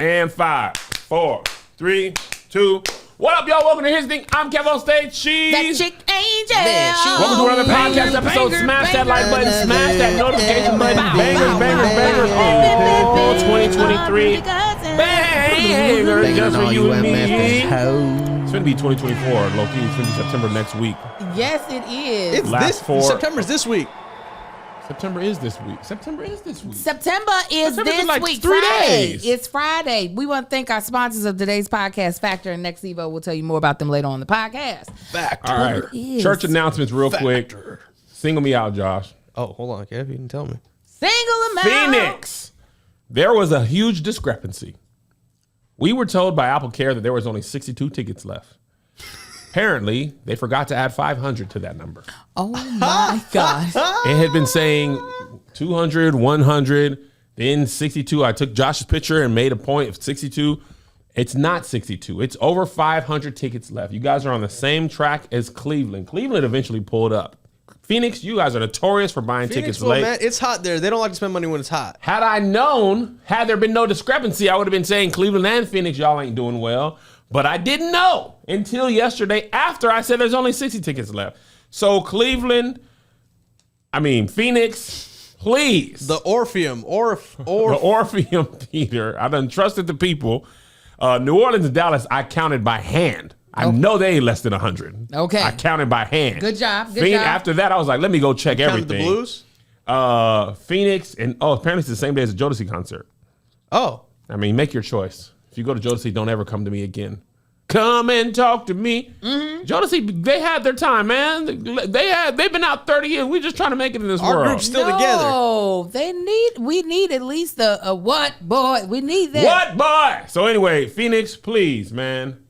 And 5, 4, 3, 2. What up, y'all? Welcome to His Thing. I'm Kev on stage. She's that chick Angel. Man, welcome to another podcast episode. Smash that like button, smash that notification button. Bangers. Oh, 2023. Bangers just for you and me. It's going to be 2024, low-key. It's going to be September next week. Yes, it is. September's this week. September is this week. September is September's this like week. 3 Friday. days. It's Friday. We want to thank our sponsors of today's podcast, Factor and Next Evo. We'll tell you more about them later on the podcast. Factor. All right. Church announcements real quick. Single me out, Josh. Oh, hold on, Kev. You didn't tell me. Single them out. Phoenix. There was a huge discrepancy. We were told by Apple Care that there was only 62 tickets left. Apparently, they forgot to add 500 to that number. Oh, my God. It had been saying 200, 100, then 62. I took Josh's picture and made a point of 62. It's not 62. It's over 500 tickets left. You guys are on the same track as Cleveland. Cleveland eventually pulled up. Phoenix, you guys are notorious for buying tickets late. Man, it's hot there. They don't like to spend money when it's hot. Had I known, had there been no discrepancy, I would have been saying Cleveland and Phoenix, y'all ain't doing well. But I didn't know until yesterday after I said there's only 60 tickets left. So Phoenix, please. The Orpheum. The Orpheum Theater. I done trusted the people. New Orleans and Dallas, I counted by hand. I know they ain't less than 100. Okay. I counted by hand. Good job. After that, I was like, let me go check everything. The Blues? Phoenix, and apparently it's the same day as the Jodeci concert. Oh. Make your choice. If you go to Jodeci, don't ever come to me again. Come and talk to me. Mm-hmm. Jodeci, they had their time, man. They've been out 30 years. We just trying to make it in this world. Our group's still together. No, we need at least a what, boy? We need that. What, boy? So anyway, Phoenix, please, man.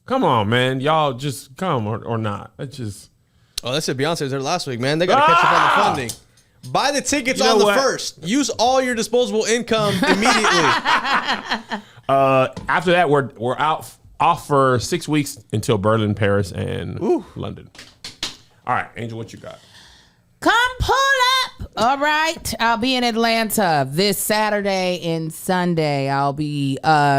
Come on, man. Y'all just come or not. It's just. Oh, that's it. Beyonce was there last week, man. They got to catch up on the funding. Buy the tickets on the first. Use all your disposable income immediately. After that, we're off for 6 weeks until Berlin, Paris, and London. All right, Angel, what you got? Come pull up. All right. I'll be in Atlanta this Saturday and Sunday. I'll be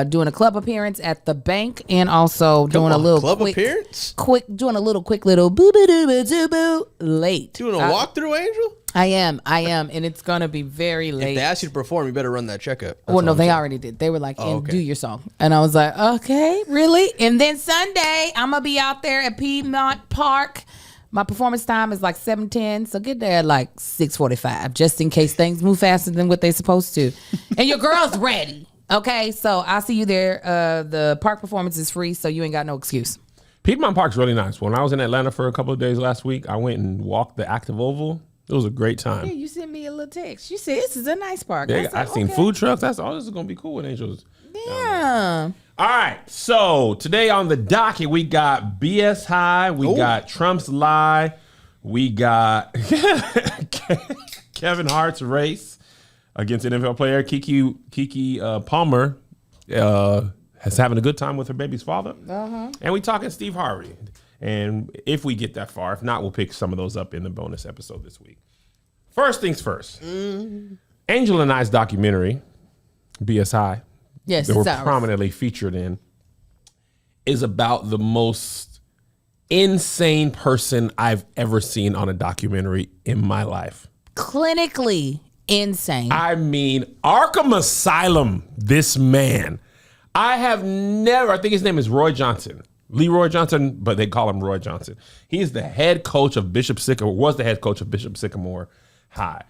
doing a club appearance at the bank and also doing a little club quick appearance? Doing a quick little boo-boo-doo-boo-doo-boo late. Doing a walkthrough, Angel? I am, and it's gonna be very late. If they ask you to perform, you better run that checkup. Well, no, they already did. They were like, do your song. And I was like, okay, really? And then Sunday, I'm gonna be out there at Piedmont Park. My performance time is like 7:10, so get there at like 6:45, just in case things move faster than what they're supposed to. And your girl's ready, okay? So I'll see you there. The park performance is free, so you ain't got no excuse. Piedmont Park's really nice. When I was in Atlanta for a couple of days last week, I went and walked the Active Oval. It was a great time. Yeah, you sent me a little text. You said this is a nice park. Yeah, I seen food trucks. That's all. This is gonna be cool with Angels. Yeah. All right. So today on the docket, we got BS High. We got Trump's lie. We got Kevin Hart's race against NFL player Kiki Palmer. Has having a good time with her baby's father. And we talking Steve Harvey. And if we get that far, if not, we'll pick some of those up in the bonus episode this week. First things first. Angel and I's documentary, BS High, yes, that we're prominently featured in, is about the most insane person I've ever seen on a documentary in my life. Clinically insane. Arkham Asylum, this man. I think his name is Roy Johnson. Leroy Johnson, but they call him Roy Johnson. He is the head coach of Bishop Sycamore, was the head coach of Bishop Sycamore High.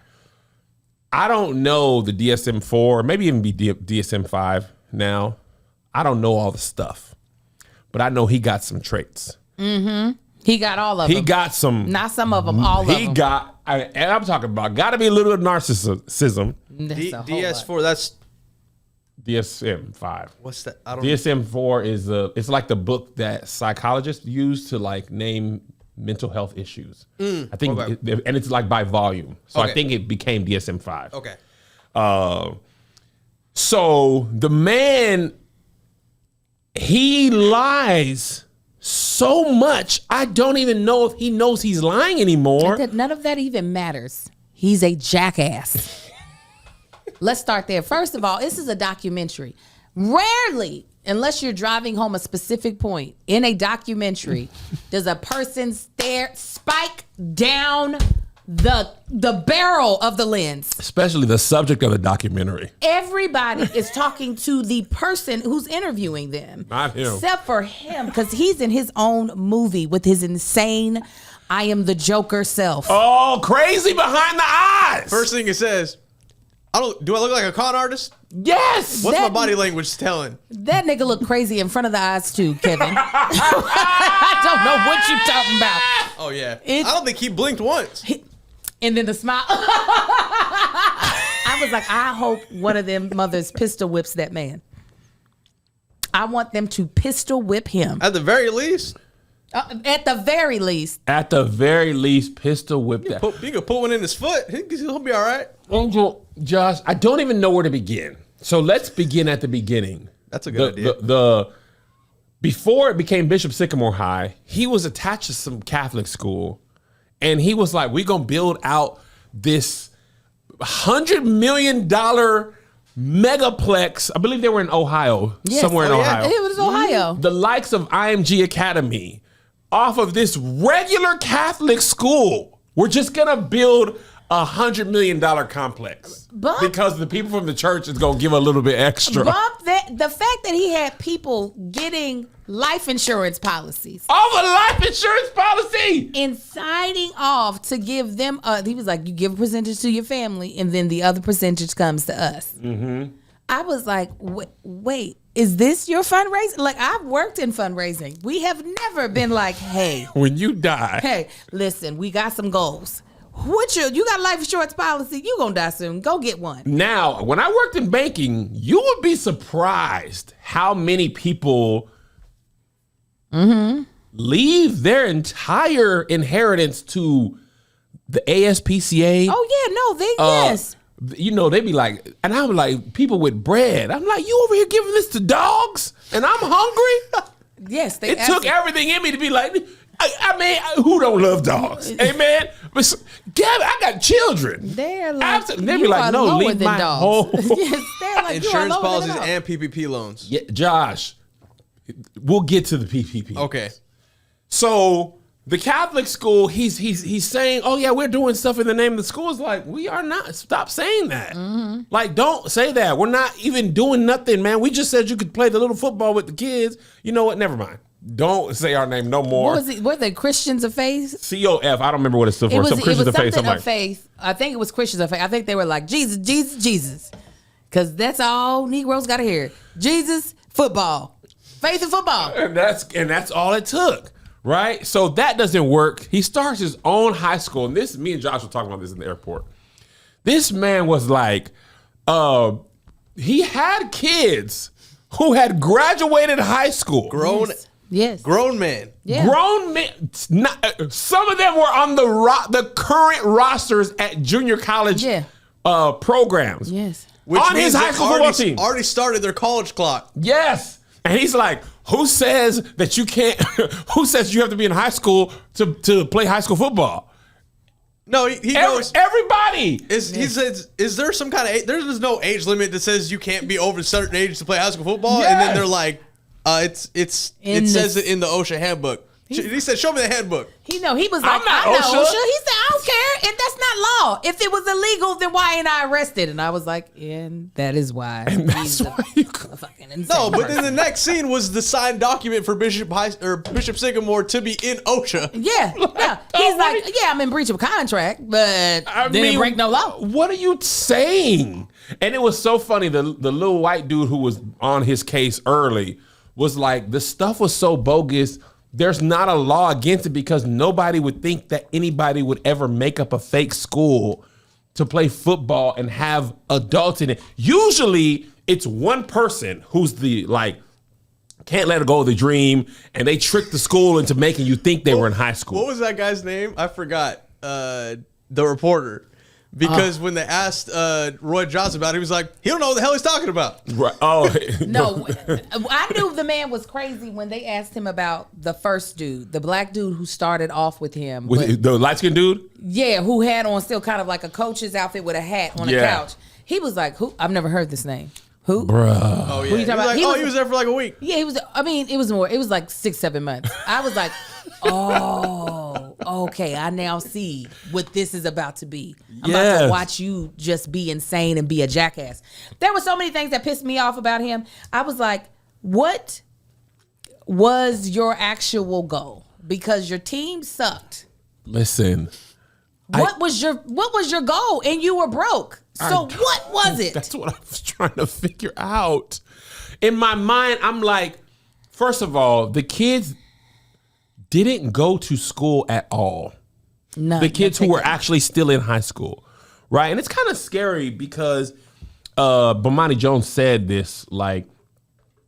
I don't know the DSM-4, maybe even be DSM-5 now. I don't know all the stuff, but I know he got some traits. Mm-hmm. He got all of them. He got some. Not some of them, all of them. And I'm talking about, got to be a little bit of narcissism. DS4, that's... DSM-5. What's that? DSM-4 is it's like the book that psychologists use to like name mental health issues. I think, and it's like by volume. So I think it became DSM-5. Okay. So the man, he lies so much, I don't even know if he knows he's lying anymore. None of that even matters. He's a jackass. Let's start there. First of all, this is a documentary. Rarely, unless you're driving home a specific point in a documentary, does a person spike down the barrel of the lens. Especially the subject of the documentary. Everybody is talking to the person who's interviewing them. Not him. Except for him, because he's in his own movie with his insane I am the Joker self. Oh, crazy behind the eyes. First thing it says, do I look like a con artist? Yes. What's my body language telling? That nigga look crazy in front of the eyes too, Kevin. I don't know what you're talking about. Oh, yeah. I don't think he blinked once. And then the smile. I was like, I hope one of them mothers pistol whips that man. I want them to pistol whip him. At the very least. At the very least. At the very least, pistol whip that. You can put one in his foot. He'll be all right. Angel, Josh, I don't even know where to begin. So let's begin at the beginning. That's a good idea. Before it became Bishop Sycamore High, he was attached to some Catholic school. And he was like, we're going to build out this $100 million megaplex. I believe they were in Ohio, somewhere in Ohio. It was Ohio. The likes of IMG Academy off of this regular Catholic school. We're just going to build $100 million complex because the people from the church is going to give a little bit extra. The fact that he had people getting life insurance policies. Off a life insurance policy. And signing off to give them, he was like, you give a percentage to your family and then the other percentage comes to us. Mm-hmm. I was like, wait, is this your fundraising? Like, I've worked in fundraising. We have never been like, hey. When you die. Hey, listen, we got some goals. You got a life insurance policy, you gonna die soon. Go get one. Now, when I worked in banking, you would be surprised how many people leave their entire inheritance to the ASPCA. Oh yeah, yes. You know, they be like, and I'm like, people with bread. I'm like, you over here giving this to dogs, and I'm hungry. Yes, it took everything in me to be like, I mean, who don't love dogs? Amen. But Gavin, I got children. They're like, they be like, no, leave my whole yes, they're like, insurance policies and PPP loans. Yeah, Josh, we'll get to the PPP. Okay. So the Catholic school, he's saying, oh yeah, we're doing stuff in the name of the school. It's like, we are not. Stop saying that. Mm-hmm. Like, don't say that. We're not even doing nothing, man. We just said you could play the little football with the kids. You know what? Never mind. Don't say our name no more. What was it? Were they Christians of Faith? COF. I don't remember what it stood for. Some Christians of Faith. Something of faith. I think it was Christians of Faith. I think they were like, Jesus, Jesus, Jesus. Because that's all Negroes got to hear. Jesus, football. Faith in football. And that's all it took. Right? So that doesn't work. He starts his own high school. And me and Josh were talking about this in the airport. This man was like, he had kids who had graduated high school. Yes. Grown men. Yeah. Grown men. Some of them were on the current rosters at junior college programs. Yes. Which on his high school football team. Already started their college clock. Yes. And he's like, who says that you can't, who says you have to be in high school to play high school football? No, he goes. Everybody. He says, is there some kind of there's no age limit that says you can't be over a certain age to play high school football? Yes. And then they're like, it says it in the OSHA handbook. He said, show me the handbook. He was like, I'm not OSHA. He said, I don't care. If that's not law. If it was illegal, then why ain't I arrested? And I was like, and that is why. And that's why you fucking insane. No, but then the next scene was the signed document for Bishop Sycamore to be in OSHA. Yeah. He's like, I'm in breach of contract, but didn't break no law. What are you saying? And it was so funny. The little white dude who was on his case early was like, the stuff was so bogus. There's not a law against it because nobody would think that anybody would ever make up a fake school to play football and have adults in it. Usually it's one person who's the can't let go of the dream, and they trick the school into making you think they were in high school. What was that guy's name? I forgot. The reporter. Because when they asked Roy Johnson about it, he was like, he don't know what the hell he's talking about. Right. Oh, no. I knew the man was crazy when they asked him about the first dude, the black dude who started off with him. The light-skinned dude? Yeah, who had on still kind of like a coach's outfit with a hat on a couch. He was like, who? I've never heard this name. Who? Bruh. Oh yeah. Who you talking about? He was there for like a week. Yeah, he was. I mean, it was more. It was like 6-7 months. I was like, oh, okay. I now see what this is about to be. I'm about to watch you just be insane and be a jackass. There were so many things that pissed me off about him. I was like, what was your actual goal? Because your team sucked. Listen. What was your goal? And you were broke. So what was it? That's what I was trying to figure out. In my mind, I'm like, first of all, the kids didn't go to school at all. None. The kids who were actually still in high school, right? And it's kind of scary because Bomani Jones said this, like,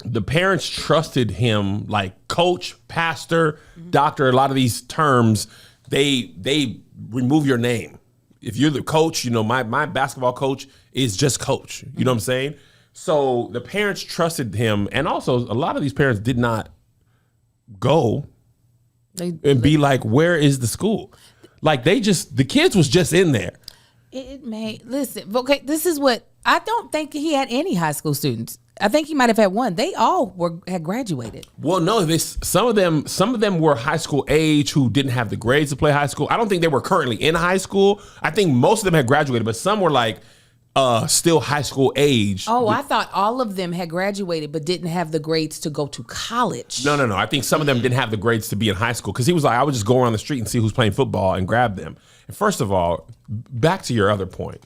the parents trusted him, like coach, pastor, doctor, a lot of these terms, they remove your name. If you're the coach, you know, my basketball coach is just coach. You know what I'm saying? So the parents trusted him. And also a lot of these parents did not go and be like, where is the school? Like the kids was just in there. Listen, okay, this is what, I don't think he had any high school students. I think he might have had one. They all had graduated. Well, no, some of them were high school age who didn't have the grades to play high school. I don't think they were currently in high school. I think most of them had graduated, but some were like still high school age. Oh, I thought all of them had graduated but didn't have the grades to go to college. No. I think some of them didn't have the grades to be in high school because he was like, I would just go around the street and see who's playing football and grab them. And first of all, back to your other point,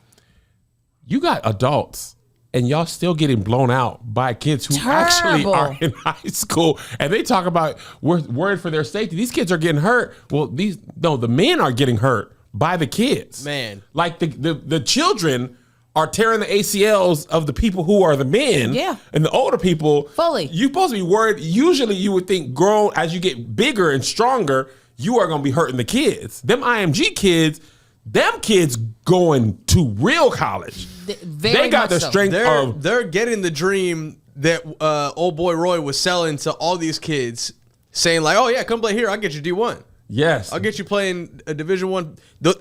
you got adults and y'all still getting blown out by kids who actually are in high school. And they talk about we're worried for their safety. These kids are getting hurt. Well, the men are getting hurt by the kids. Man. Like the children are tearing the ACLs of the people who are the men. Yeah. And the older people. Fully. You're supposed to be worried. Usually you would think grown, as you get bigger and stronger, you are going to be hurting the kids. Them IMG kids, them kids going to real college. They got the strength of. They're getting the dream that old boy Roy was selling to all these kids, saying like, "Oh yeah, come play here. I'll get you D1. Yes, I'll get you playing a Division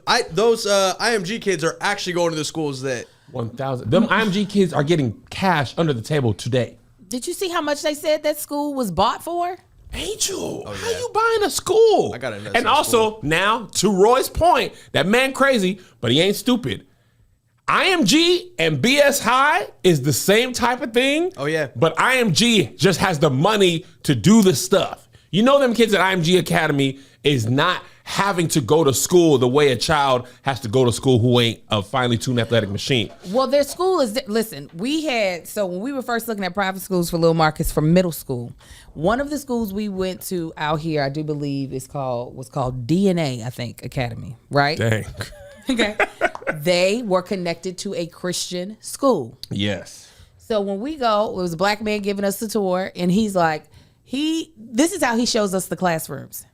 I." Those IMG kids are actually going to the schools that 1,000. Them IMG kids are getting cash under the table today. Did you see how much they said that school was bought for? Angel, how you buying a school? I got it. And also now, to Roy's point, that man crazy, but he ain't stupid. IMG and BS High is the same type of thing. Oh, yeah. But IMG just has the money to do the stuff. You know them kids at IMG Academy is not having to go to school the way a child has to go to school who ain't a finely tuned athletic machine. Well, their school is, listen, when we were first looking at private schools for Lil Marcus for middle school, one of the schools we went to out here, I do believe was called DNA, I think, Academy, right? Dang. Okay. They were connected to a Christian school. Yes. So when we go, it was a black man giving us the tour, and he's like, this is how he shows us the classrooms.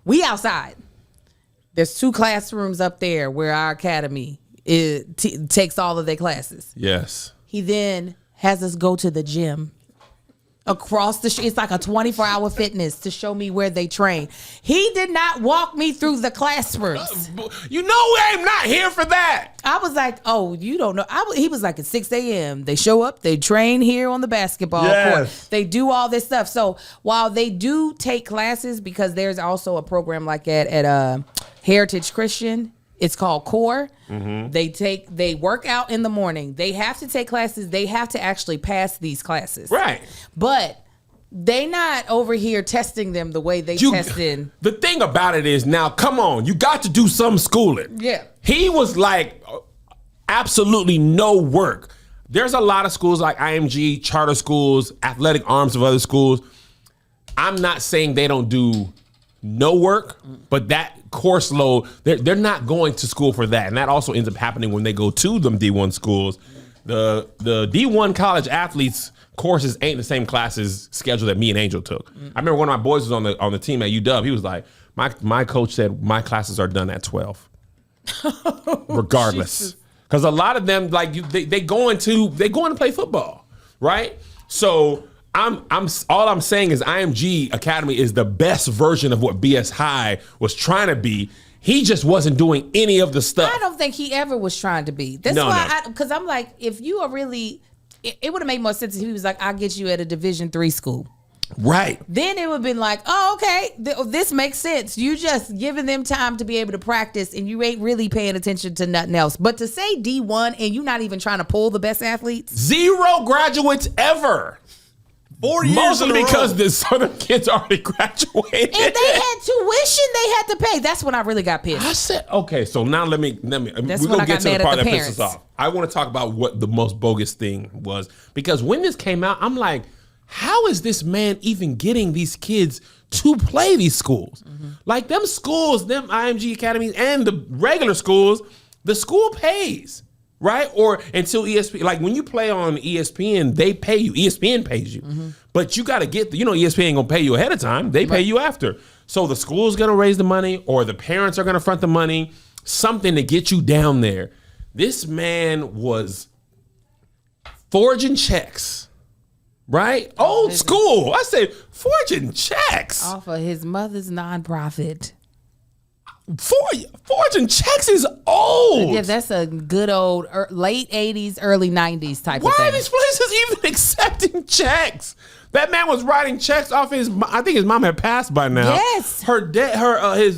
We outside. There's 2 classrooms up there where our academy takes all of their classes. Yes. He then has us go to the gym across the street. It's like a 24-hour fitness to show me where they train. He did not walk me through the classrooms. You know I'm not here for that. I was like, oh, you don't know. He was like, at 6 a.m. They show up, they train here on the basketball court. They do all this stuff. So while they do take classes, because there's also a program like that at Heritage Christian, it's called CORE. Mm-hmm. They work out in the morning. They have to take classes. They have to actually pass these classes. Right. But they not over here testing them the way they testing. The thing about it is now, come on, you got to do some schooling. Yeah. He was like, absolutely no work. There's a lot of schools like IMG, charter schools, athletic arms of other schools. I'm not saying they don't do no work, but that course load, they're not going to school for that. And that also ends up happening when they go to them D1 schools. The D1 college athletes courses ain't the same classes schedule that me and Angel took. I remember one of my boys was on the team at UW. He was like, my coach said my classes are done at 12. Regardless. Because a lot of them, like, they going to play football, right? So all I'm saying is IMG Academy is the best version of what BS High was trying to be. He just wasn't doing any of the stuff. I don't think he ever was trying to be. That's why, because I'm like, if you are really, it would have made more sense if he was like, I'll get you at a Division III school. Right. Then it would have been like, oh, okay, this makes sense. You just giving them time to be able to practice and you ain't really paying attention to nothing else. But to say D1 and you not even trying to pull the best athletes. 0 graduates ever. 4 years Mostly because the Southern kids already graduated. And they had tuition they had to pay. That's when I really got pissed. I said, okay, so now let me we're when gonna I get got to the mad part at that the pisses us parents. off. I want to talk about what the most bogus thing was. Because when this came out, I'm like, how is this man even getting these kids to play these schools? Like them schools, them IMG academies and the regular schools, the school pays, right? Or until ESPN, like when you play on ESPN, they pay you. ESPN pays you. But you got to get, ESPN ain't going to pay you ahead of time. They pay you after. So the school's going to raise the money or the parents are going to front the money, something to get you down there. This man was forging checks. Right? Old school. I said, forging checks. Off of his mother's nonprofit. Forging checks is old. Yeah, that's a good old late 80s, early 90s type of Why thing. are these places even accepting checks? That man was writing checks off I think his mom had passed by now. Yes.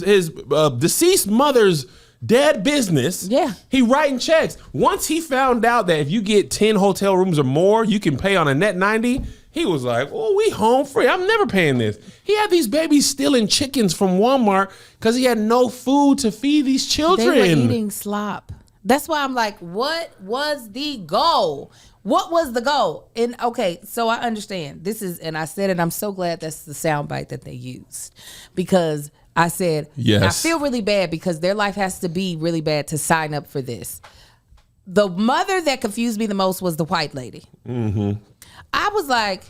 His deceased mother's dead business. Yeah. He writing checks. Once he found out that if you get 10 hotel rooms or more, you can pay on a net 90, he was like, oh, we home free. I'm never paying this. He had these babies stealing chickens from Walmart because he had no food to feed these children. They were eating slop. That's why I'm like, what was the goal? What was the goal? And okay, so I understand. This is, and I said it, I'm so glad that's the soundbite that they used. Because I said, yes. I feel really bad because their life has to be really bad to sign up for this. The mother that confused me the most was the white lady. I was like,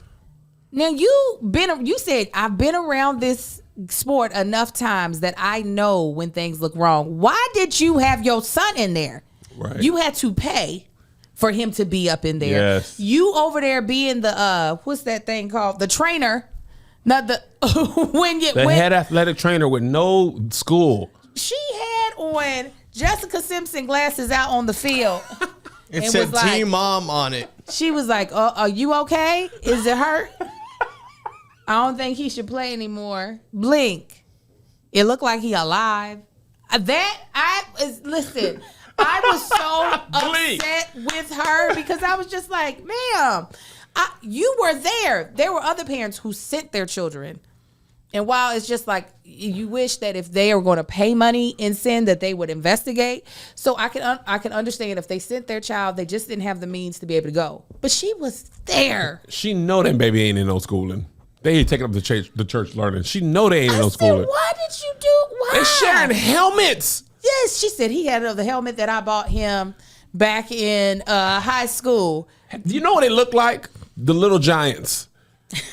now you said, I've been around this sport enough times that I know when things look wrong. Why did you have your son in there? Right. You had to pay for him to be up in there. Yes. You over there being the, what's that thing called? The trainer. Not the, head athletic trainer with no school. She had on Jessica Simpson glasses out on the field. It said was like, Team Mom on it. She was like, are you okay? Is it hurt? I don't think he should play anymore. Blink. It looked like he alive. Listen, I was so upset with her because I was just like, ma'am, you were there. There were other parents who sent their children. And while it's just like, you wish that if they are going to pay money and send that they would investigate. So I can understand if they sent their child, they just didn't have the means to be able to go. But she was there. She know that baby ain't in no schooling. They ain't taking up the church learning. She know they ain't in no schooling. Why did you do? Why? They're sharing helmets. Yes, she said he had the helmet that I bought him back in high school. Do you know what it looked like? The Little Giants.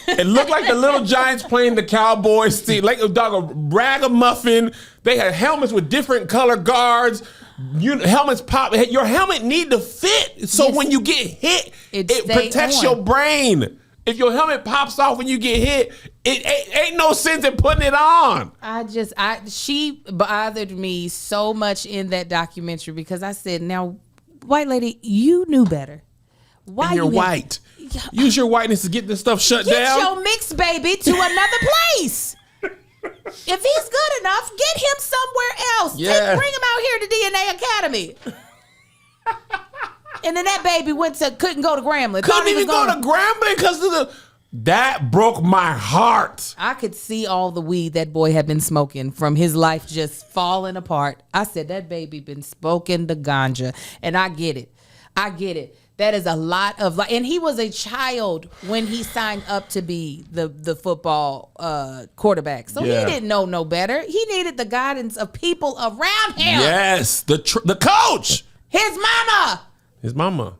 It looked like the Little Giants playing the Cowboys team, like a ragamuffin. They had helmets with different color guards. Helmets pop. Your helmet need to fit, so yes. when you get hit, it protects on. your brain. If your helmet pops off when you get hit, it ain't no sense in putting it on. She bothered me so much in that documentary because I said, now, white lady, you knew better. Why and you're white. Use your whiteness to get this stuff shut down. Get your mixed baby to another place. If he's good enough, get him somewhere else. Yeah. Bring him out here to DNA Academy. And then that baby couldn't go to Grambling. Couldn't even go to Grambling because of that broke my heart. I could see all the weed that boy had been smoking from his life just falling apart. I said, that baby been smoking the ganja. And I get it. That is a lot of, and he was a child when he signed up to be the football quarterback. So yeah. He didn't know no better. He needed the guidance of people around him. Yes, the coach. His mama.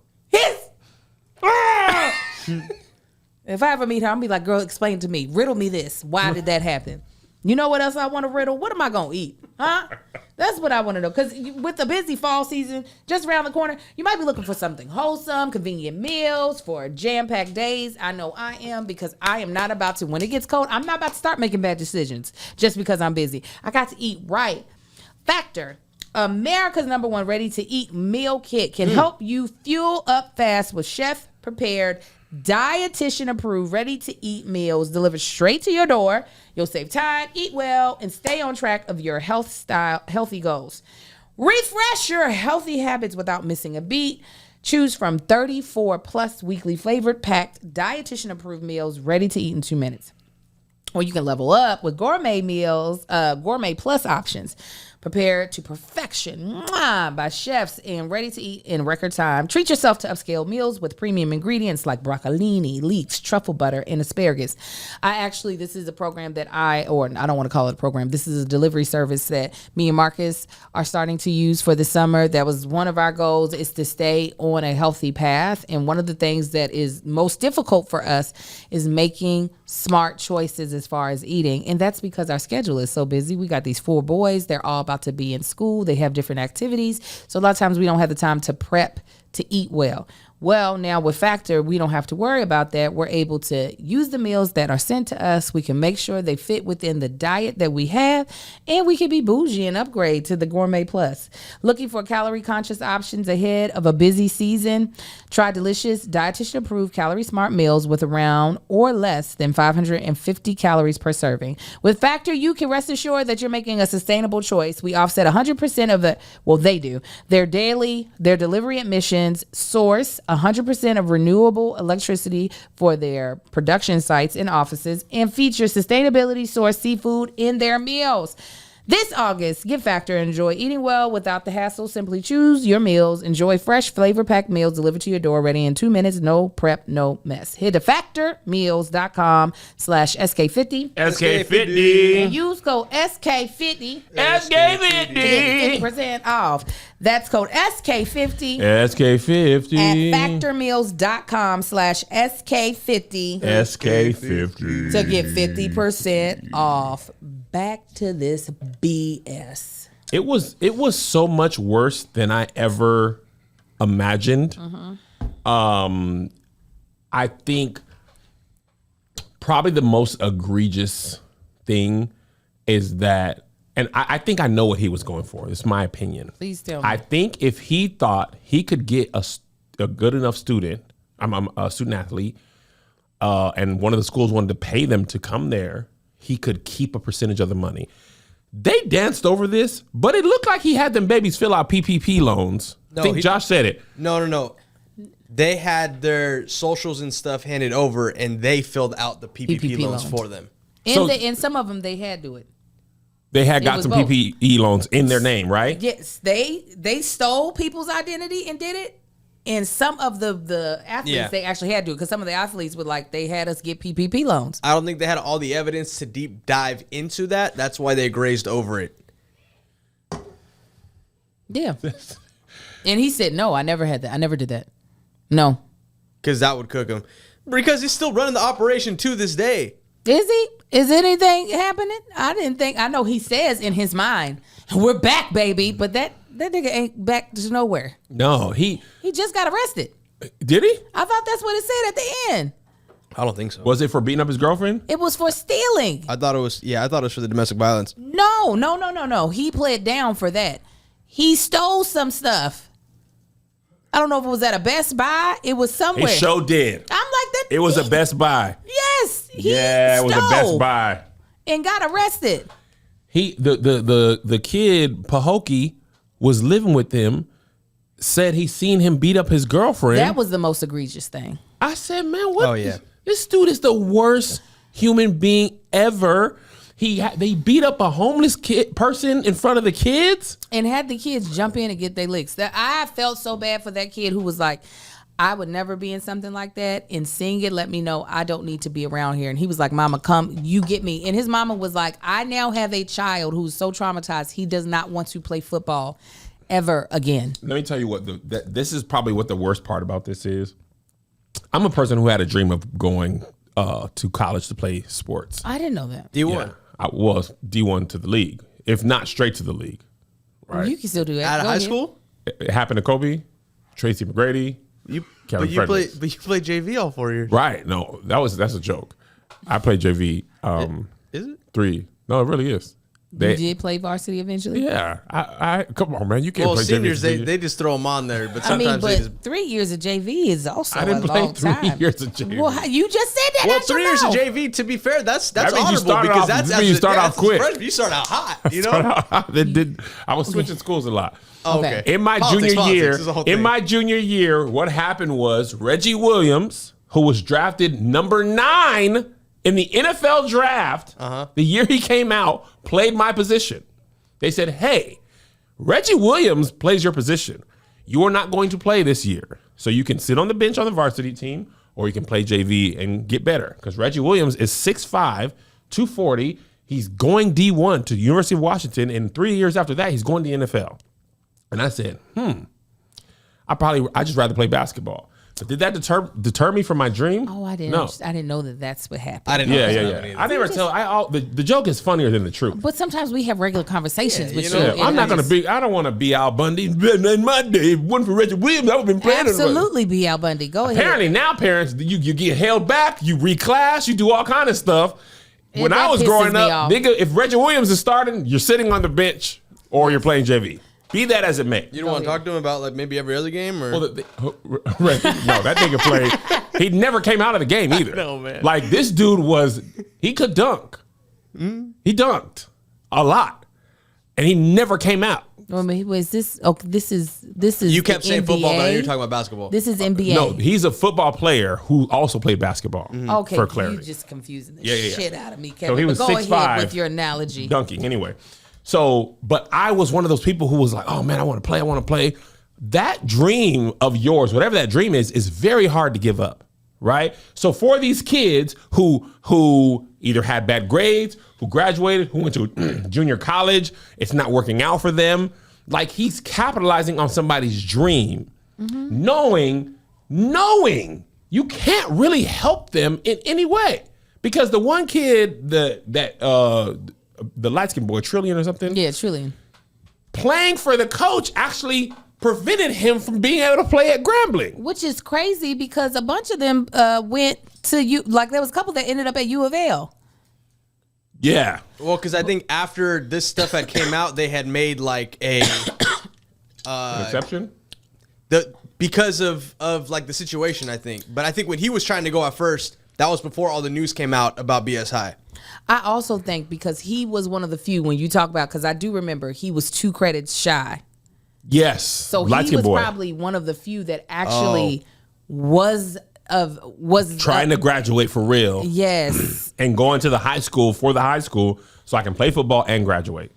If I ever meet her, I'm going to be like, girl, explain to me. Riddle me this. Why did that happen? You know what else I want to riddle? What am I going to eat? Huh? That's what I want to know. Because with the busy fall season just around the corner, you might be looking for something wholesome, convenient meals for jam-packed days. I know I am, because I am not about to, when it gets cold, I'm not about to start making bad decisions just because I'm busy. I got to eat right. Factor. America's #1 ready-to-eat meal kit can help you fuel up fast with chef prepared, dietitian approved, ready to eat meals delivered straight to your door. You'll save time, eat well, and stay on track of your healthy goals. Refresh your healthy habits without missing a beat. Choose from 34 plus weekly flavored, packed, dietitian approved meals ready to eat in 2 minutes. Or you can level up with gourmet meals, gourmet plus options. Prepared to perfection by chefs and ready to eat in record time. Treat yourself to upscale meals with premium ingredients like broccolini, leeks, truffle butter, and asparagus. This is a program that I don't want to call it a program. This is a delivery service that me and Marcus are starting to use for the summer. That was one of our goals, is to stay on a healthy path. And one of the things that is most difficult for us is making smart choices as far as eating. And that's because our schedule is so busy. We got these 4 boys. They're all about to be in school. They have different activities. So a lot of times we don't have the time to prep to eat well. Well, now with Factor, we don't have to worry about that. We're able to use the meals that are sent to us. We can make sure they fit within the diet that we have, and we can be bougie and upgrade to the Gourmet Plus. Looking for calorie conscious options ahead of a busy season? Try delicious, dietitian approved, calorie smart meals with around or less than 550 calories per serving. With Factor, you can rest assured that you're making a sustainable choice. We offset 100% of they do. Their delivery emissions source 100% of renewable electricity for their production sites and offices, and feature sustainability sourced seafood in their meals. This August, get Factor and enjoy eating well without the hassle. Simply choose your meals. Enjoy fresh, flavor-packed meals delivered to your door, ready in 2 minutes. No prep, no mess. Head to factormeals.com/SK50. SK50. And use code SK50. SK50. To get 50% off. That's code SK50. SK50. At factormeals.com/SK50. SK50. To get 50% off. Back to this BS. It was so much worse than I ever imagined. I think probably the most egregious thing is that, and I think I know what he was going for. It's my opinion. Please tell me. I think if he thought he could get a good enough student, I'm a student athlete, and one of the schools wanted to pay them to come there, he could keep a percentage of the money. They danced over this, but it looked like he had them babies fill out PPP loans. I think Josh said it. No. They had their socials and stuff handed over, and they filled out the PPP loans for them. And some of them, they had to it. They had got some both. PPE loans in their name, right? Yes. They stole people's identity and did it. And some of the athletes, they actually had to, because some of the athletes were like, they had us get PPP loans. I don't think they had all the evidence to deep dive into that. That's why they grazed over it. Yeah. And he said, no, I never had that. I never did that. No. Because that would cook him. Because he's still running the operation to this day. Is he? Is anything happening? I know he says in his mind, we're back, baby. But that nigga ain't back to nowhere. No, he just got arrested. Did he? I thought that's what it said at the end. I don't think so. Was it for beating up his girlfriend? It was for stealing. I thought it was for the domestic violence. No. He pled down for that. He stole some stuff. I don't know if it was at a Best Buy. It was somewhere. It sure did. I'm like that. It was a Best Buy. Yes. It was a Best Buy. And got arrested. The kid, Pahokee, was living with him, said he seen him beat up his girlfriend. That was the most egregious thing. I said, man, what? Oh, yeah. This dude is the worst human being ever. They beat up a homeless person in front of the kids. And had the kids jump in and get their licks. I felt so bad for that kid who was like, I would never be in something like that. And seeing it let me know I don't need to be around here. And he was like, Mama, come, you get me. And his mama was like, I now have a child who's so traumatized he does not want to play football ever again. Let me tell you what, this is probably what the worst part about this is. I'm a person who had a dream of going to college to play sports. I didn't know that. D1. Yeah, I was D1 to the league, if not straight to the league. Right? You can still do that. Out of high school? It happened to Kobe, Tracy McGrady. But you played JV all 4 years. Right. No, that's a joke. I played JV. Is it? 3. No, it really is. You did play varsity eventually? Yeah. I come on, man. You can't Well, play seniors, JV. they just throw them on there. But I mean, sometimes they just... 3 years of JV is also I didn't a play long 3 time. years of JV. Well, you just said that. Well, out your 3 years of mouth. JV, to be fair, that's That means you honorable started because off- that's that means you start off as a quick. freshman, you start out hot, you know? I was switching schools a lot. Oh, Okay. In my Politics, junior year, is the whole thing. what happened was Reggie Williams, who was drafted number 9 in the NFL draft, the year he came out, played my position. They said, "Hey, Reggie Williams plays your position. You are not going to play this year, so you can sit on the bench on the varsity team, or you can play JV and get better." Because Reggie Williams is 6'5", 240. He's going D1 to the University of Washington, and 3 years after that, he's going to the NFL. And I said, I just rather play basketball. But did that deter me from my dream? Oh, I didn't. No. I didn't know that that's what happened. I didn't know. Yeah. I never tell. The joke is funnier than the truth. But sometimes we have regular conversations with you you. know, and I'm not I gonna just- be. I don't want to be Al Bundy. In my day, if it wasn't for Reggie Williams, I would have been playing. Absolutely be Al Bundy. Go ahead. Apparently now parents, you get held back, you reclass, you do all kind of stuff. And When I that was pisses growing me up, off. nigga, if Reggie Williams is starting, you're sitting on the bench or you're playing JV. Be that as it may. You don't want to talk to him about like maybe every other game or? Well, no, that nigga played. He never came out of the game either. know, man. Like this dude he could dunk. He dunked a lot, and he never came out. I mean, was this? Okay, this is. you kept the saying football, but NBA? you're talking about basketball. This is NBA. No, he's a football player who also played basketball. Okay, for clarity, you just confusing the Yeah. shit out of me, Kevin. he was but go 6'5", ahead with your analogy. dunking anyway. So, but I was one of those people who was like, "Oh man, I want to play." That dream of yours, whatever that dream is very hard to give up, right? So for these kids who either had bad grades, who graduated, who went to junior college, it's not working out for them. Like he's capitalizing on somebody's dream, knowing you can't really help them in any way. Because the one kid, the light-skinned boy, Trillion or something, Yeah, Trillion. playing for the coach actually prevented him from being able to play at Grambling. Which is crazy because a bunch of them went to you. Like there was a couple that ended up at U of L. Yeah. Well, because I think after this stuff had came out, they had made like a An exception? because of like the situation. I think, but I think when he was trying to go at first, that was before all the news came out about BS High. I also think because he was one of the few when you talk about, because I do remember he was 2 credits shy. Yes. So he Light-skinned was boy. probably one of the few that actually was Trying to graduate for real Yes. and going to the high school for the high school so I can play football and graduate.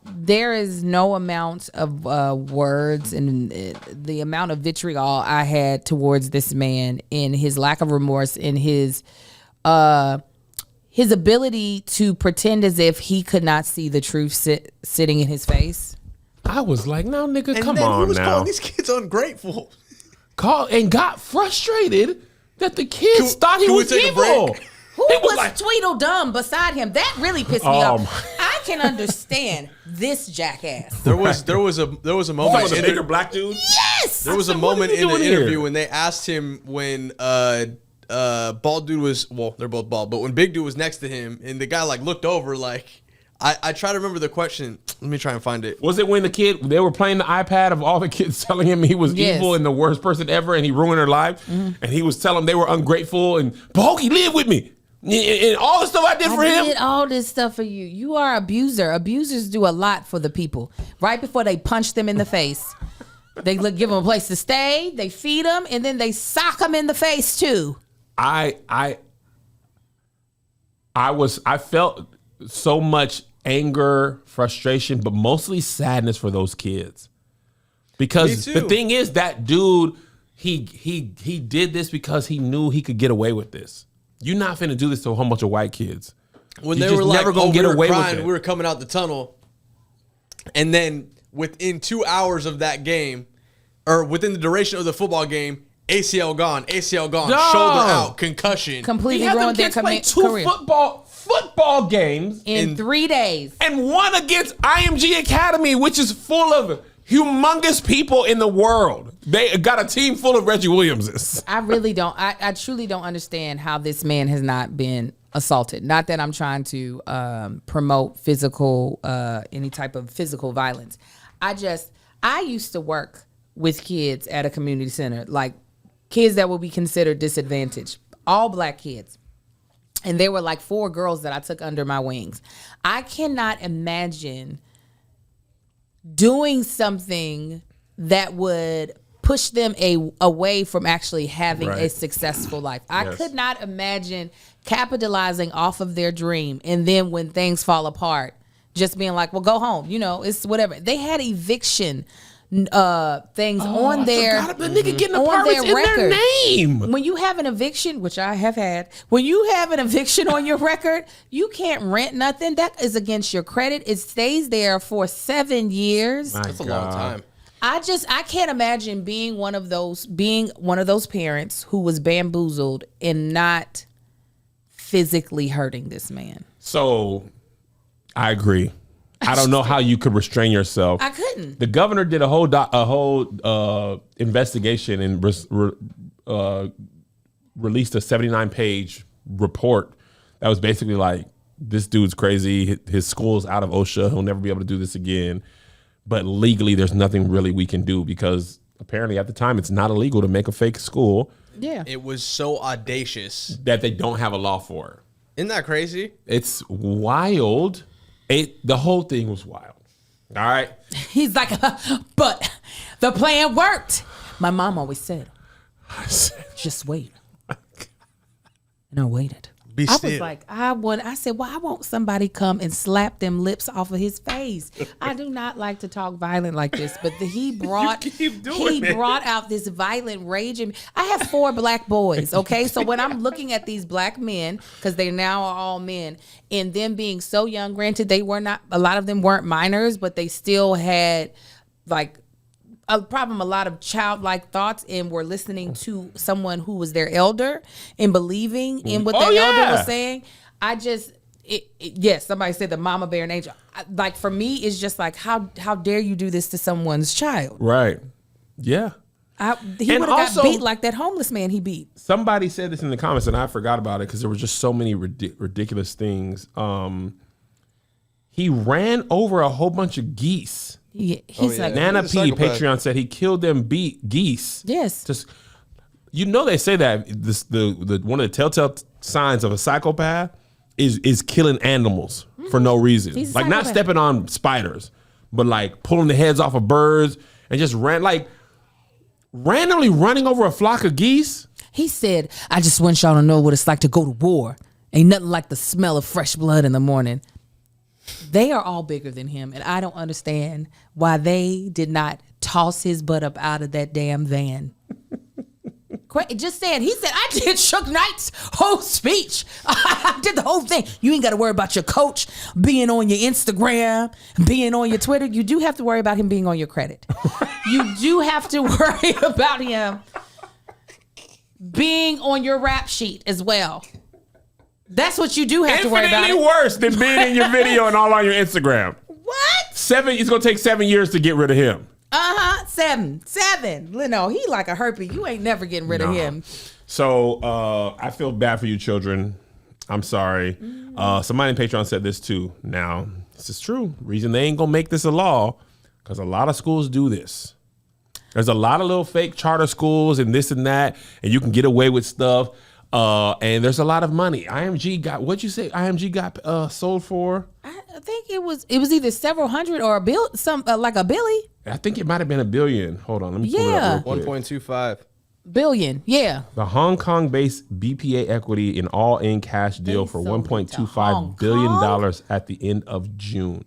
There is no amount of words and the amount of vitriol I had towards this man in his lack of remorse, in his ability to pretend as if he could not see the truth sitting in his face. I was like, no, nigga, And come then on he was now. calling these kids ungrateful. And got frustrated that the kids thought he can we was take a evil. break? Who He was like, Tweedledum beside him? That really pissed me Oh, off. I can understand this jackass. There was a oh, moment. the in bigger it- black dude? Yes. There was a said, what moment are you in the doing here? interview when they asked him when bald dude was, well, they're both bald, but when big dude was next to him and the guy like looked over, like I try to remember the question. Let me try and find it. Was it when they were playing the iPad of all the kids telling him he was Yes. evil and the worst person ever and he ruined their life? And he was telling them they were ungrateful and, Pokey, live with me. And all the stuff I did for I him. did all this stuff for you. You are an abuser. Abusers do a lot for the people. Right before they punch them in the face, they give them a place to stay, they feed them, and then they sock them in the face too. I felt so much anger, frustration, but mostly sadness for those kids. Because Me too. the thing is, that dude, he did this because he knew he could get away with this. You're not finna do this to a whole bunch of white kids. When You they just were like, never gonna oh, get we were away with crying, it. we were coming out the tunnel, and then within 2 hours of that game, or within the duration of the football game, ACL gone, No. shoulder out, concussion. He Completely had them ruined their kids play 2 career. football games In 3 days. and one against IMG Academy, which is full of humongous people in the world. They got a team full of Reggie Williamses. I really don't. I truly don't understand how this man has not been assaulted. Not that I'm trying to promote any type of physical violence. I used to work with kids at a community center, like kids that will be considered disadvantaged, all black kids. And there were like 4 girls that I took under my wings. I cannot imagine doing something that would push them away from actually having a successful life. I could not imagine capitalizing off of their dream and then when things fall apart, just being like, well, go home. You know, it's whatever. They had eviction things on their the nigga getting apartments in their name. When you have an eviction, which I have had, when you have an eviction on your record, you can't rent nothing. That is against your credit. It stays there for 7 years. That's a long time. I can't imagine being one of those parents who was bamboozled and not physically hurting this man. So I agree. I don't know how you could restrain yourself. I couldn't. The governor did a whole investigation and released a 79-page report that was basically like, this dude's crazy. His school's out of OSHA. He'll never be able to do this again. But legally, there's nothing really we can do because apparently at the time it's not illegal to make a fake school. Yeah. It was so audacious that they don't have a law for. Isn't that crazy? It's wild. The whole thing was wild. All right. He's like, but the plan worked. My mom always said, just wait. And I waited. Be still. I was like, I said, well, I want somebody come and slap them lips off of his face. I do not like to talk violent like this, but he brought out this violent rage in me. I have 4 black boys, okay? So when I'm looking at these black men, because they now are all men, and them being so young, granted, a lot of them weren't minors, but they still had like a lot of childlike thoughts and were listening to someone who was their elder and believing in what their elder was saying. Yes, somebody said the mama bear an angel. Like for me, it's just like, how dare you do this to someone's child? Right. Yeah. He would have got beat like that homeless man he beat. Somebody said this in the comments and I forgot about it because there were just so many ridiculous things. He ran over a whole bunch of geese. Yeah, he's like Nana P. Patreon said he killed them geese. Yes. Just they say that the one of the telltale signs of a psychopath is killing animals for no reason. He's like not stepping on spiders, but like pulling the heads off of birds and just randomly running over a flock of geese. He said, I just want y'all to know what it's like to go to war. Ain't nothing like the smell of fresh blood in the morning. They are all bigger than him, and I don't understand why they did not toss his butt up out of that damn van. Just saying, he said, I did Suge Knight's whole speech. I did the whole thing. You ain't got to worry about your coach being on your Instagram, being on your Twitter. You do have to worry about him being on your credit. You do have to worry about him being on your rap sheet as well. That's what you do have to worry about. Infinitely worse than being in your video and all on your Instagram. What? It's going to take 7 years to get rid of him. 7. No, he like a herpy. You ain't never getting rid of him. So I feel bad for you children. I'm sorry. Somebody in Patreon said this too. Now, this is true. Reason they ain't going to make this a law, because a lot of schools do this. There's a lot of little fake charter schools and this and that, and you can get away with stuff. And there's a lot of money. IMG got, what'd you say IMG got sold for? I think it was either several hundred or a bill, like a billy. I think it might have been $1 billion. Hold on, let me pull it up real quick. 1.25 billion. Yeah. The Hong Kong-based BPA equity in all-in cash deal for $1.25 billion at the end of June.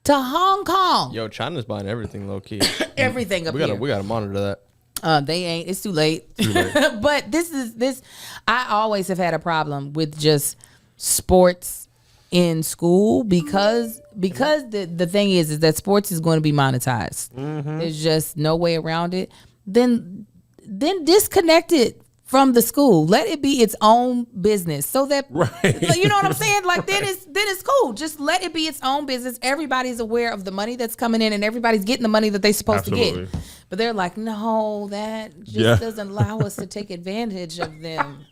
To Hong Kong. Yo, China's buying everything low key. Everything up here. We gotta monitor that. They ain't. It's too late. But this. I always have had a problem with just sports in school because the thing is that sports is going to be monetized. Mm-hmm. There's just no way around it. Then disconnect it from the school. Let it be its own business so that you know what I'm saying? Like then it's cool. Just let it be its own business. Everybody's aware of the money that's coming in and everybody's getting the money that they're supposed to get. But they're like, no, that just doesn't allow us to take advantage of them.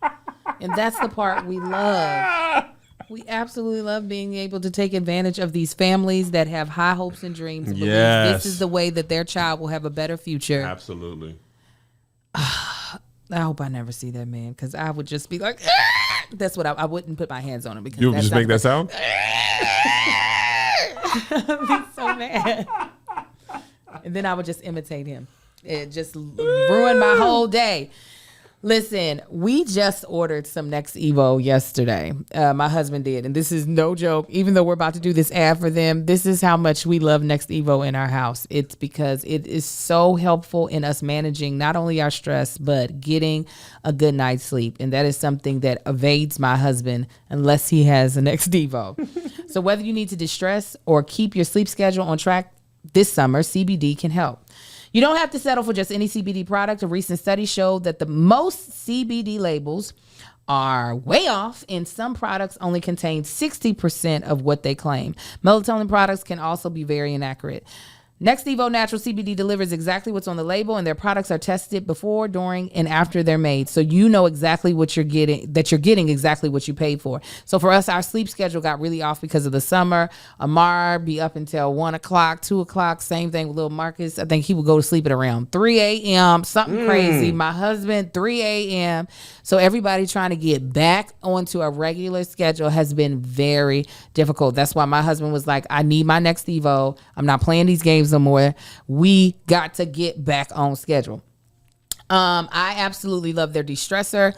And that's the part we love. We absolutely love being able to take advantage of these families that have high hopes and dreams. And believe this is the way that their child will have a better future. Absolutely. I hope I never see that man, because I would just be like, that's what I wouldn't put my hands on him. Because You would just make that sound? I'd be so mad. And then I would just imitate him. It just ruined my whole day. Listen, we just ordered some Next Evo yesterday. My husband did. And this is no joke. Even though we're about to do this ad for them, this is how much we love Next Evo in our house. It's because it is so helpful in us managing not only our stress, but getting a good night's sleep. And that is something that evades my husband unless he has a Next Evo. So whether you need to distress or keep your sleep schedule on track this summer, CBD can help. You don't have to settle for just any CBD product. A recent study showed that the most CBD labels are way off, and some products only contain 60% of what they claim. Melatonin products can also be very inaccurate. Next Evo Natural CBD delivers exactly what's on the label, and their products are tested before, during, and after they're made. So you know exactly what you're getting, that you're getting exactly what you paid for. So for us, our sleep schedule got really off because of the summer. Amar be up until 1 o'clock, 2 o'clock. Same thing with little Marcus. I think he would go to sleep at around 3 a.m. Something crazy. My husband, 3 a.m. So everybody trying to get back onto a regular schedule has been very difficult. That's why my husband was like, I need my Next Evo. I'm not playing these games no more. We got to get back on schedule. I absolutely love their de-stressor.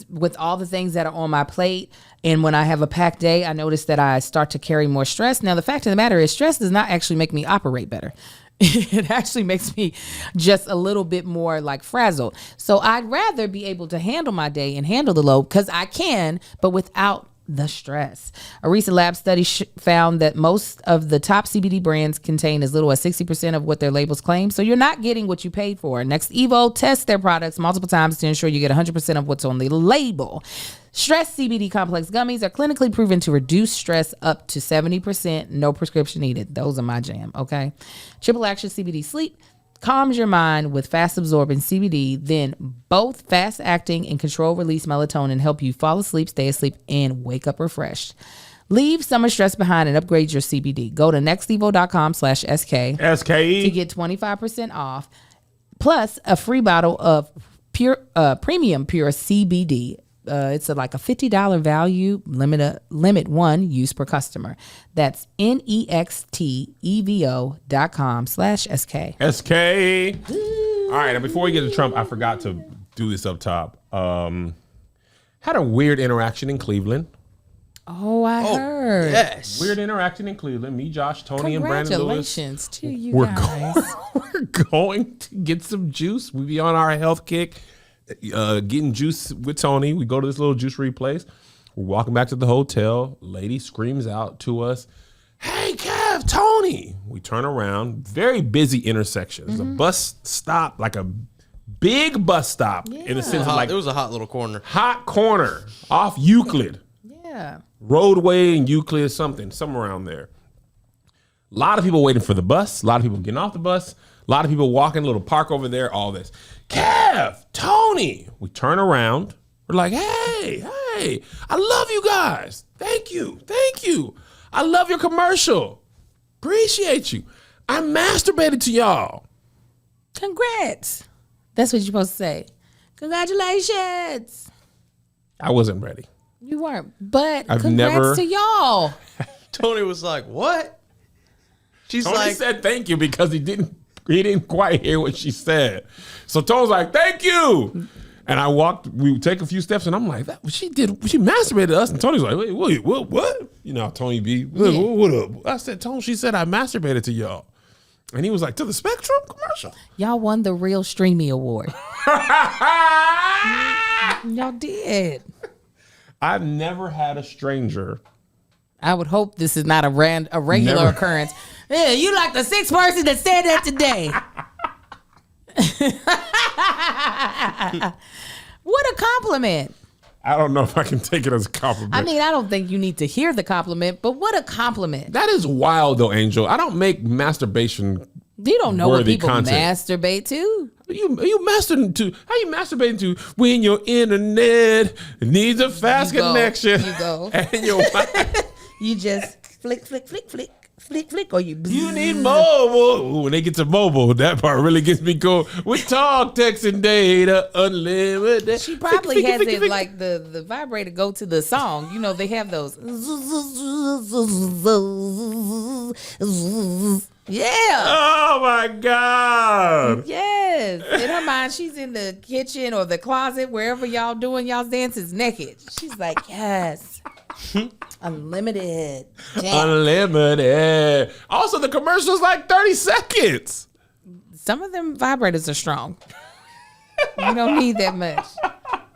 With all the things that are on my plate, and when I have a packed day, I notice that I start to carry more stress. Now, the fact of the matter is, stress does not actually make me operate better. It actually makes me just a little bit more like frazzled. So I'd rather be able to handle my day and handle the load, because I can, but without the stress. A recent lab study found that most of the top CBD brands contain as little as 60% of what their labels claim. So you're not getting what you paid for. Next Evo tests their products multiple times to ensure you get 100% of what's on the label. Stress CBD complex gummies are clinically proven to reduce stress up to 70%. No prescription needed. Those are my jam, okay? Triple action CBD sleep calms your mind with fast absorbing CBD. Then both fast acting and control release melatonin help you fall asleep, stay asleep, and wake up refreshed. Leave summer stress behind and upgrade your CBD. Go to nextevo.com/SK to get 25% off, plus a free bottle of premium pure CBD. It's like a $50 value, limit one use per customer. That's nextevo.com/SK. SK. All right, and before we get to Trump, I forgot to do this up top. Had a weird interaction in Cleveland. Oh, I heard. Yes. Weird interaction in Cleveland. Me, Josh, Tony, and Brandon Lewis. Congratulations to you guys. We're going to get some juice. We be on our health kick. Getting juice with Tony. We go to this little juicery place. We're walking back to the hotel. Lady screams out to us, "Hey, Kev, Tony." We turn around. Very busy intersection. There's a bus stop, like a big bus stop. In the sense of like, it was a hot little corner. Hot corner off Euclid. Yeah. Roadway and Euclid, somewhere around there. A lot of people waiting for the bus. A lot of people getting off the bus. A lot of people walking, a little park over there, all this. Kev, Tony. We turn around. We're like, hey, I love you guys. Thank you. I love your commercial. Appreciate you. I masturbated to y'all. Congrats. That's what you're supposed to say. Congratulations. I wasn't ready. You weren't, but I've congrats never- to y'all. Tony was like, what? She's Tony like, said thank you because he didn't quite hear what she said. So Tony's like, thank you. And we take a few steps, and I'm like, she masturbated us. And Tony's like, wait, what? You know, Tony B, what up? I said, Tony, she said I masturbated to y'all. And he was like, to the Spectrum commercial? Y'all won the Real Streamy Award. Y'all did. I've never had a stranger. I would hope this is not a regular occurrence. Yeah, you like the sixth person that said that today. What a compliment. I don't know if I can take it as a compliment. I mean, I don't think you need to hear the compliment, but what a compliment. That is wild, though, Angel. I don't make masturbation. You don't know what worthy people content. masturbate to. you mastering to? How you masturbating to when your internet needs a fast connection? You go. And your You just flick, or you. You need mobile. Ooh, when they get to mobile, that part really gets me going. With talk, text, and data, unlimited. She probably has it like the vibrator go to the song. You know, they have those. Yeah. Oh my God. Yes. In her mind, she's in the kitchen or the closet, wherever y'all doing y'all's dances naked. She's like, yes. Unlimited. Damn. Unlimited. Also, the commercial's like 30 seconds. Some of them vibrators are strong. You don't need that much.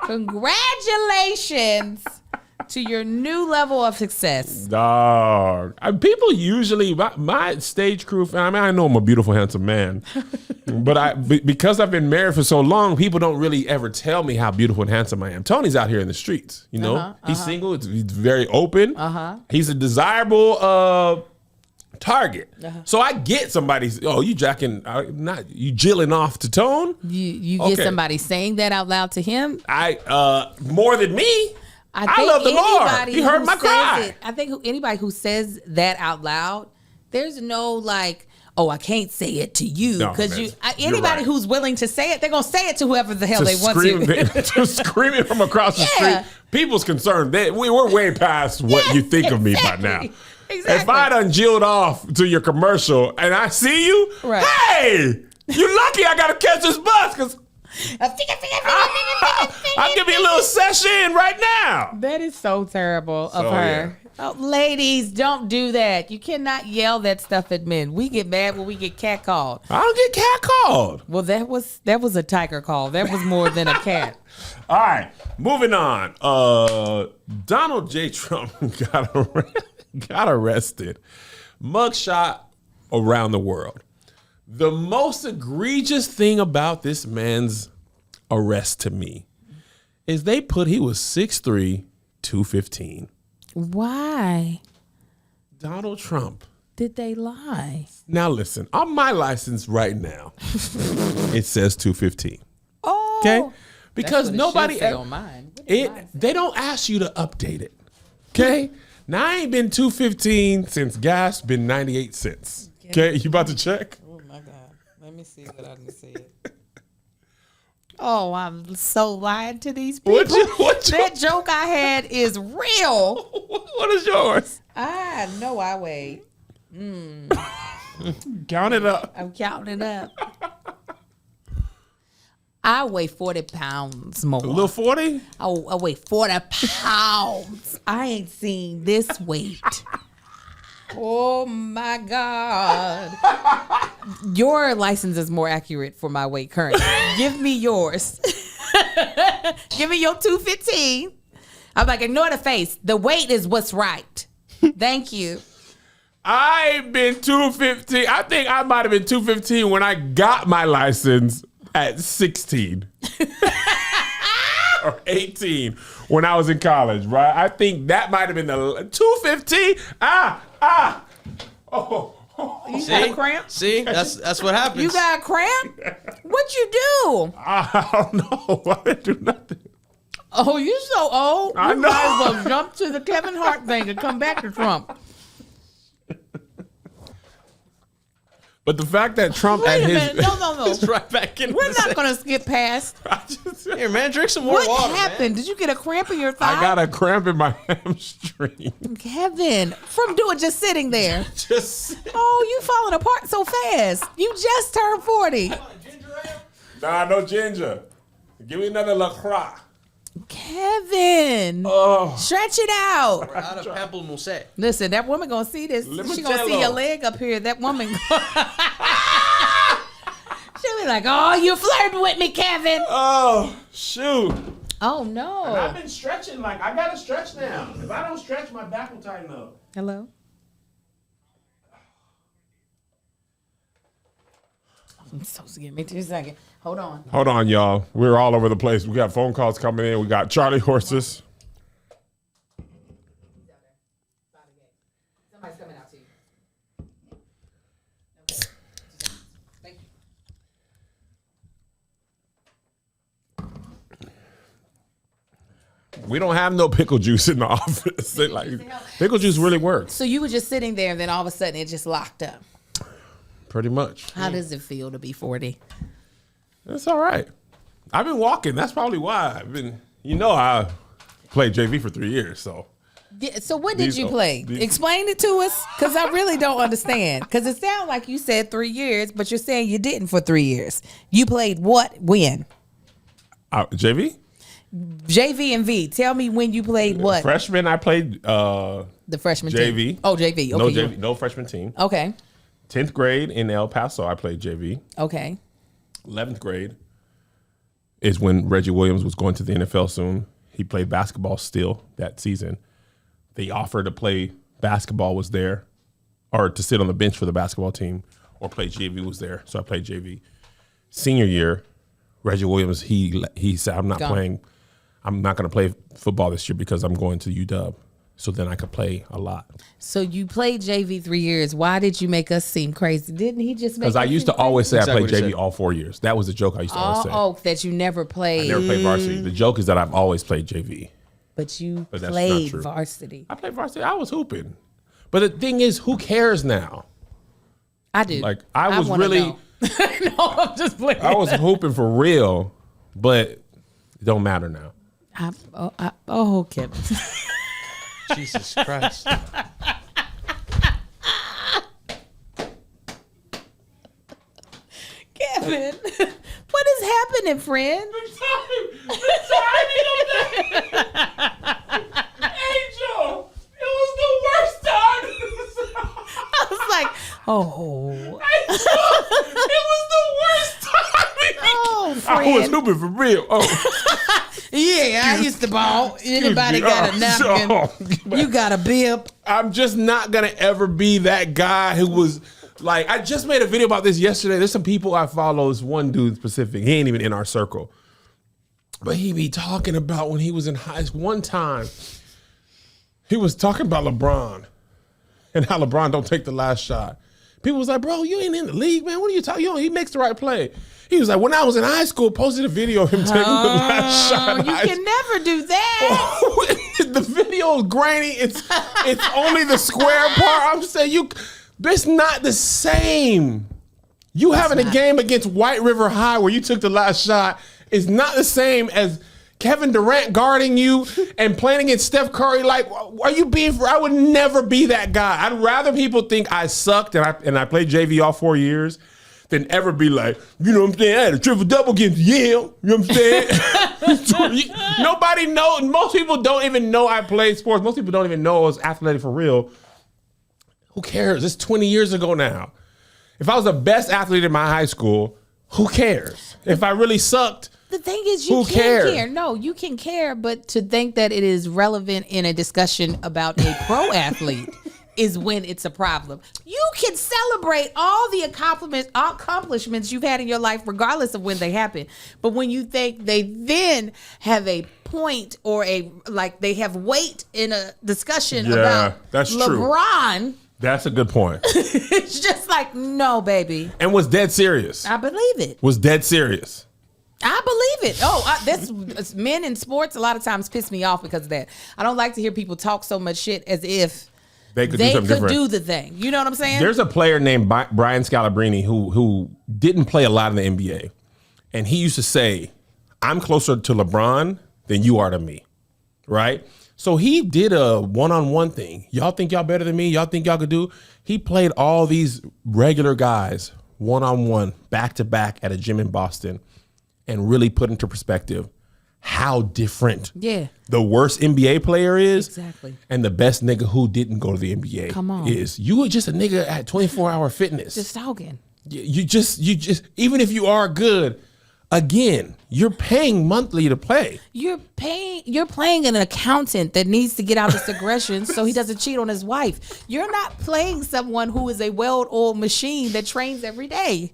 Congratulations to your new level of success. Dog. People usually, my stage crew, I mean, I know I'm a beautiful, handsome man, but because I've been married for so long, people don't really ever tell me how beautiful and handsome I am. Tony's out here in the streets, you know? He's single. He's very open. He's a desirable target. So I get somebody, oh, you jacking, you jilling off to Tone? You get somebody saying that out loud to him? More than me. I love the Lord. He heard my cry. I think anybody who says that out loud, there's no like, oh, I can't say it to you, because anybody who's willing to say it, they're gonna say it to whoever the hell they want to. Just screaming from across the street. People's concerned. We're way past what you think of me by now. Exactly. If I done jilled off to your commercial and I see you, hey, you lucky I gotta catch this bus because I'll give you a little session right now. That is so terrible of her. Yeah. Oh, ladies, don't do that. You cannot yell that stuff at men. We get mad when we get catcalled. I don't get catcalled. Well, that was a tiger call. That was more than a cat. All right, moving on. Donald J. Trump got arrested. Mugshot around the world. The most egregious thing about this man's arrest to me is he was 6'3", 215. Why? Donald Trump. Did they lie? Now listen, on my license right now, it says 215. Oh. Okay? Because nobody say on mine. They don't ask you to update it. Okay? Now I ain't been 215 since gas been 98 cents. Okay, you about to check? Let me see what I can see it. Oh, I'm so lying to these people. That joke I had is real. What is yours? I know I weigh. Count it up. I'm counting it up. I weigh 40 pounds more. A little 40? I weigh 40 pounds. I ain't seen this weight. Oh my God. Your license is more accurate for my weight currently. Give me yours. Give me your 215. I'm like, ignore the face. The weight is what's right. Thank you. I ain't been 215. I think I might have been 215 when I got my license at 16. Or 18 when I was in college, right? I think that might have been the 215. You got a cramp? See, that's what happens. You got a cramp? What'd you do? I don't know. I didn't do nothing. Oh, you so old. I know. You might as well jump to the Kevin Hart thing and come back to Trump. But the fact that Trump Wait a minute. No. It's right back in. We're not going to skip past. Here, man, drink some more water. What happened? Man. Did you get a cramp in your thigh? I got a cramp in my hamstring. Kevin, from doing just sitting there. Oh, you falling apart so fast. You just turned 40. Nah, no ginger. Give me another LaCroix. Kevin, stretch it out. We're out of pamplemousse. Listen, that woman gonna see this. She gonna see your leg up here. That woman. She'll be like, "Oh, you flirting with me, Kevin?" Oh, shoot. Oh no. And I've been stretching. Like I gotta stretch now. If I don't stretch, my back will tighten up. Hello. I'm so scared. Give me 2 seconds. Hold on, y'all. We're all over the place. We got phone calls coming in. We got Charlie horses. Somebody's coming out to you. Okay. Thank you. We don't have no pickle juice in the office. Pickle juice really works. So you were just sitting there, and then all of a sudden it just locked up. Pretty much. How does it feel to be 40? It's all right. I've been walking. That's probably why. I played JV for 3 years, so. Yeah, so what did you play? Explain it to us, because I really don't understand. Because it sounds like you said 3 years, but you're saying you didn't for 3 years. You played what? When? JV? JV and V. Tell me when you played what? Freshman, I played the freshman JV. team. Oh, JV. Okay. No freshman team. Okay. 10th grade in El Paso, I played JV. Okay. 11th grade is when Reggie Williams was going to the NFL soon. He played basketball still that season. The offer to play basketball was there, or to sit on the bench for the basketball team, or play JV was there. So I played JV. Senior year, Reggie Williams, he said, I'm not going to play football this year because I'm going to UW. So then I could play a lot. So you played JV 3 years. Why did you make us seem crazy? Didn't he just make us? Because I used to always say Exactly I played JV all 4 years. That was a joke I used to always say. Oh, that you never played. I never played varsity. The joke is that I've always played JV. But you But that's not played true. varsity. I played varsity. I was hooping. But the thing is, who cares now? I do. Like, I was wanna really... know. No, I'm just playing. I was hooping for real, but it don't matter now. Okay. Jesus Christ. Kevin, what is happening, friend? Angel, it was the worst time. I was like, oh. It was the worst time. Oh, I was friend. hooping for real. Oh, Yeah, I used to ball. Anybody got a napkin? You got a bib. I'm just not gonna ever be that guy who was like. I just made a video about this yesterday. There's some people I follow. This one dude specific. He ain't even in our circle, but he be talking about when he was in high school. One time, he was talking about LeBron and how LeBron don't take the last shot. People was like, "Bro, you ain't in the league, man. What are you talking? He makes the right play." He was like, when I was in high school, posted a video of him taking the last shot. You can never do that. The video is grainy. It's only the square part. I'm saying it's not the same. You having a game against White River High where you took the last shot is not the same as Kevin Durant guarding you and playing against Steph Curry. Like, are you being? I would never be that guy. I'd rather people think I sucked and I played JV all 4 years than ever be like, you know what I'm saying? I had a triple-double against Yale. You know what I'm saying? Nobody knows. Most people don't even know I played sports. Most people don't even know I was athletic for real. Who cares? It's 20 years ago now. If I was the best athlete in my high school, who cares? If I really sucked, The thing is, you can't care. No, you can care, but to think that it is relevant in a discussion about a pro athlete is when it's a problem. You can celebrate all the accomplishments you've had in your life, regardless of when they happen. But when you think they then have a point or they have weight in a discussion about that's LeBron. True. That's a good point. It's just like, no, baby. And was dead serious. I believe it. Was dead serious. I believe it. This men in sports a lot of times piss me off because of that. I don't like to hear people talk so much shit as if they could do the thing. You know what I'm saying? There's a player named Brian Scalabrine who didn't play a lot in the NBA. And he used to say, I'm closer to LeBron than you are to me. Right? So he did a one-on-one thing. Y'all think y'all better than me? Y'all think y'all could do? He played all these regular guys one-on-one, back-to-back at a gym in Boston and really put into perspective how different the worst NBA player is exactly, and the best nigga who didn't go to the NBA is. You were just a nigga at 24-hour fitness. Just talking. You just even if you are good, again, you're paying monthly to play. You're playing an accountant that needs to get out this aggression so he doesn't cheat on his wife. You're not playing someone who is a well-oiled machine that trains every day.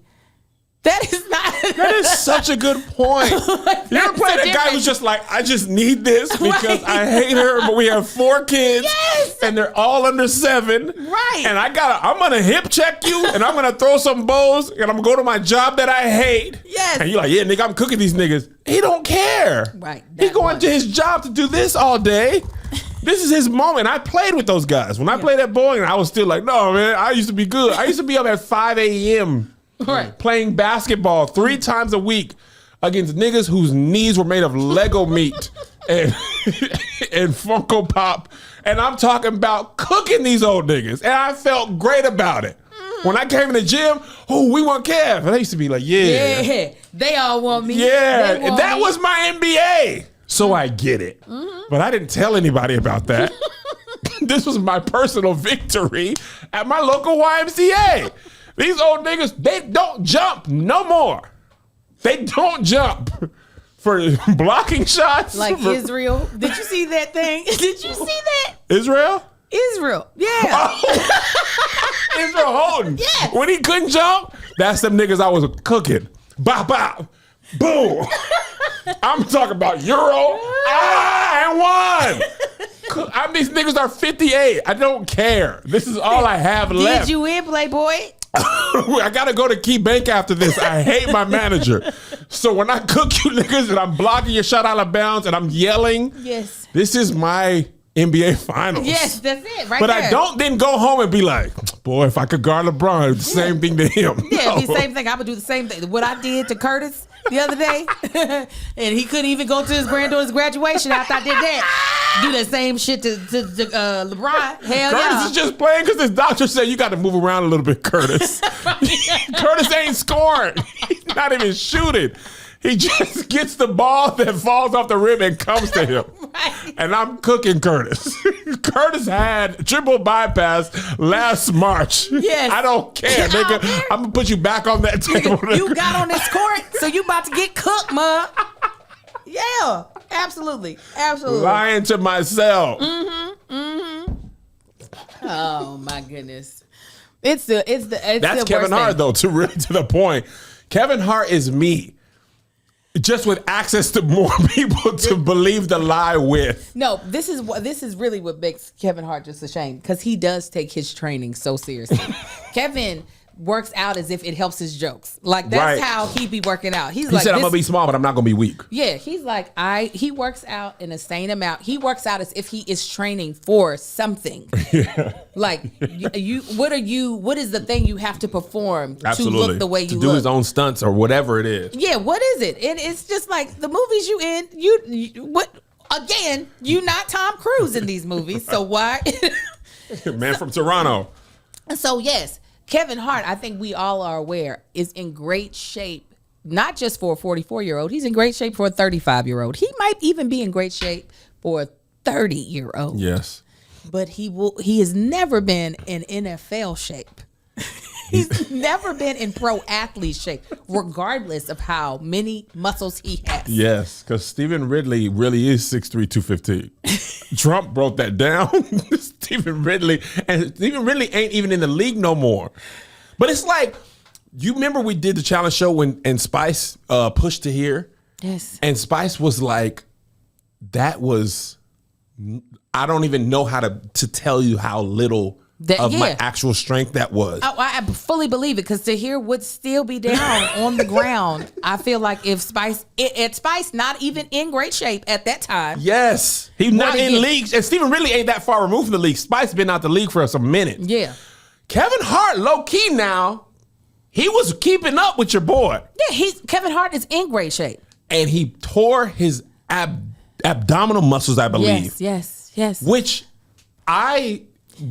That is not. That is such a good point. You ever play that guy who's just like, I just need this because I hate her, but we have 4 kids. Yes. And they're all under 7. Right. And I'm gonna hip check you, and I'm gonna throw some bows, and I'm gonna go to my job that I hate. Yes. And you're like, yeah, nigga, I'm cooking these niggas. He don't care. Right. He's going to his job to do this all day. This is his moment. I played with those guys. When I played at bowling, I was still like, no, man, I used to be good. I used to be up at 5 a.m. Right. playing basketball 3 times a week against niggas whose knees were made of Lego meat and Funko Pop. And I'm talking about cooking these old niggas. And I felt great about it. When I came in the gym, we want Kev. And I used to be like, yeah. They all want me. Yeah, Want that me. was my NBA. So I get it. But I didn't tell anybody about that. This was my personal victory at my local YMCA. These old niggas, they don't jump no more. They don't jump for blocking shots. Like Israel. Did you see that thing? Did you see that? Israel? Yeah. Israel Holden. Yes. When he couldn't jump, that's them niggas I was cooking. Bop, bop, boom. I'm talking about Euro. And one. These niggas are 58. I don't care. This is all I have left. Did you win, Playboy? I gotta go to Key Bank after this. I hate my manager. So when I cook you niggas and I'm blocking your shot out of bounds and I'm yelling, Yes. this is my NBA Finals. Yes, that's it, right but there. I don't then go home and be like, boy, if I could guard LeBron, it'd be the same thing to him. Yeah, it'd be No. the same thing. I would do the same thing. What I did to Curtis the other day, and he couldn't even go to his granddaughter's graduation after I did that. Do that same shit to LeBron. Hell Curtis yeah. is just playing because his doctor said you got to move around a little bit, Curtis. Curtis ain't scoring. He's not even shooting. He just gets the ball that falls off the rim and comes to him. Right. And I'm cooking Curtis. Curtis had triple bypass last March. Yes. I don't care, nigga. care. I'm going to put you back on that table. You got on this court, so you about to get cooked, ma. Yeah, absolutely. Lying to myself. Oh my goodness. It's the That's Kevin worst Hart, thing. though, to the point. Kevin Hart is me. Just with access to more people to believe the lie with. No, this is really what makes Kevin Hart just a shame, because he does take his training so seriously. Kevin works out as if it helps his jokes. Like that's Right. how he be working out. He He said, I'm going to be small, but I'm not going to be weak. Yeah, he's like he works out an insane amount. He works out as if he is training for something. Yeah. Like what is the thing you have to perform to look the way you to look? do his own stunts or whatever it is. Yeah, what is it? And it's just like the movies you in, you what again, you not Tom Cruise in these movies. So why Man from Toronto. So yes, Kevin Hart, I think we all are aware, is in great shape, not just for a 44-year-old. He's in great shape for a 35-year-old. He might even be in great shape for a 30-year-old. Yes. But he has never been in NFL shape. He's never been in pro athlete shape, regardless of how many muscles he has. Yes, because Stephen Ridley really is 6'3", 215. Trump broke that down. Stephen Ridley ain't even in the league no more. But it's like, you remember we did the challenge show and Spice pushed to here? Yes. And Spice was like, I don't even know how to tell you how little my actual strength that was. I fully believe it, because Tahir would still be down on the ground. I feel like if Spice not even in great shape at that time. Yes. He's not in league. And Stephen Ridley ain't that far removed from the league. Spice been out the league for some minutes. Yeah. Kevin Hart, low key now, he was keeping up with your boy. Yeah, Kevin Hart is in great shape. And he tore his abdominal muscles, I believe. Yes. Which I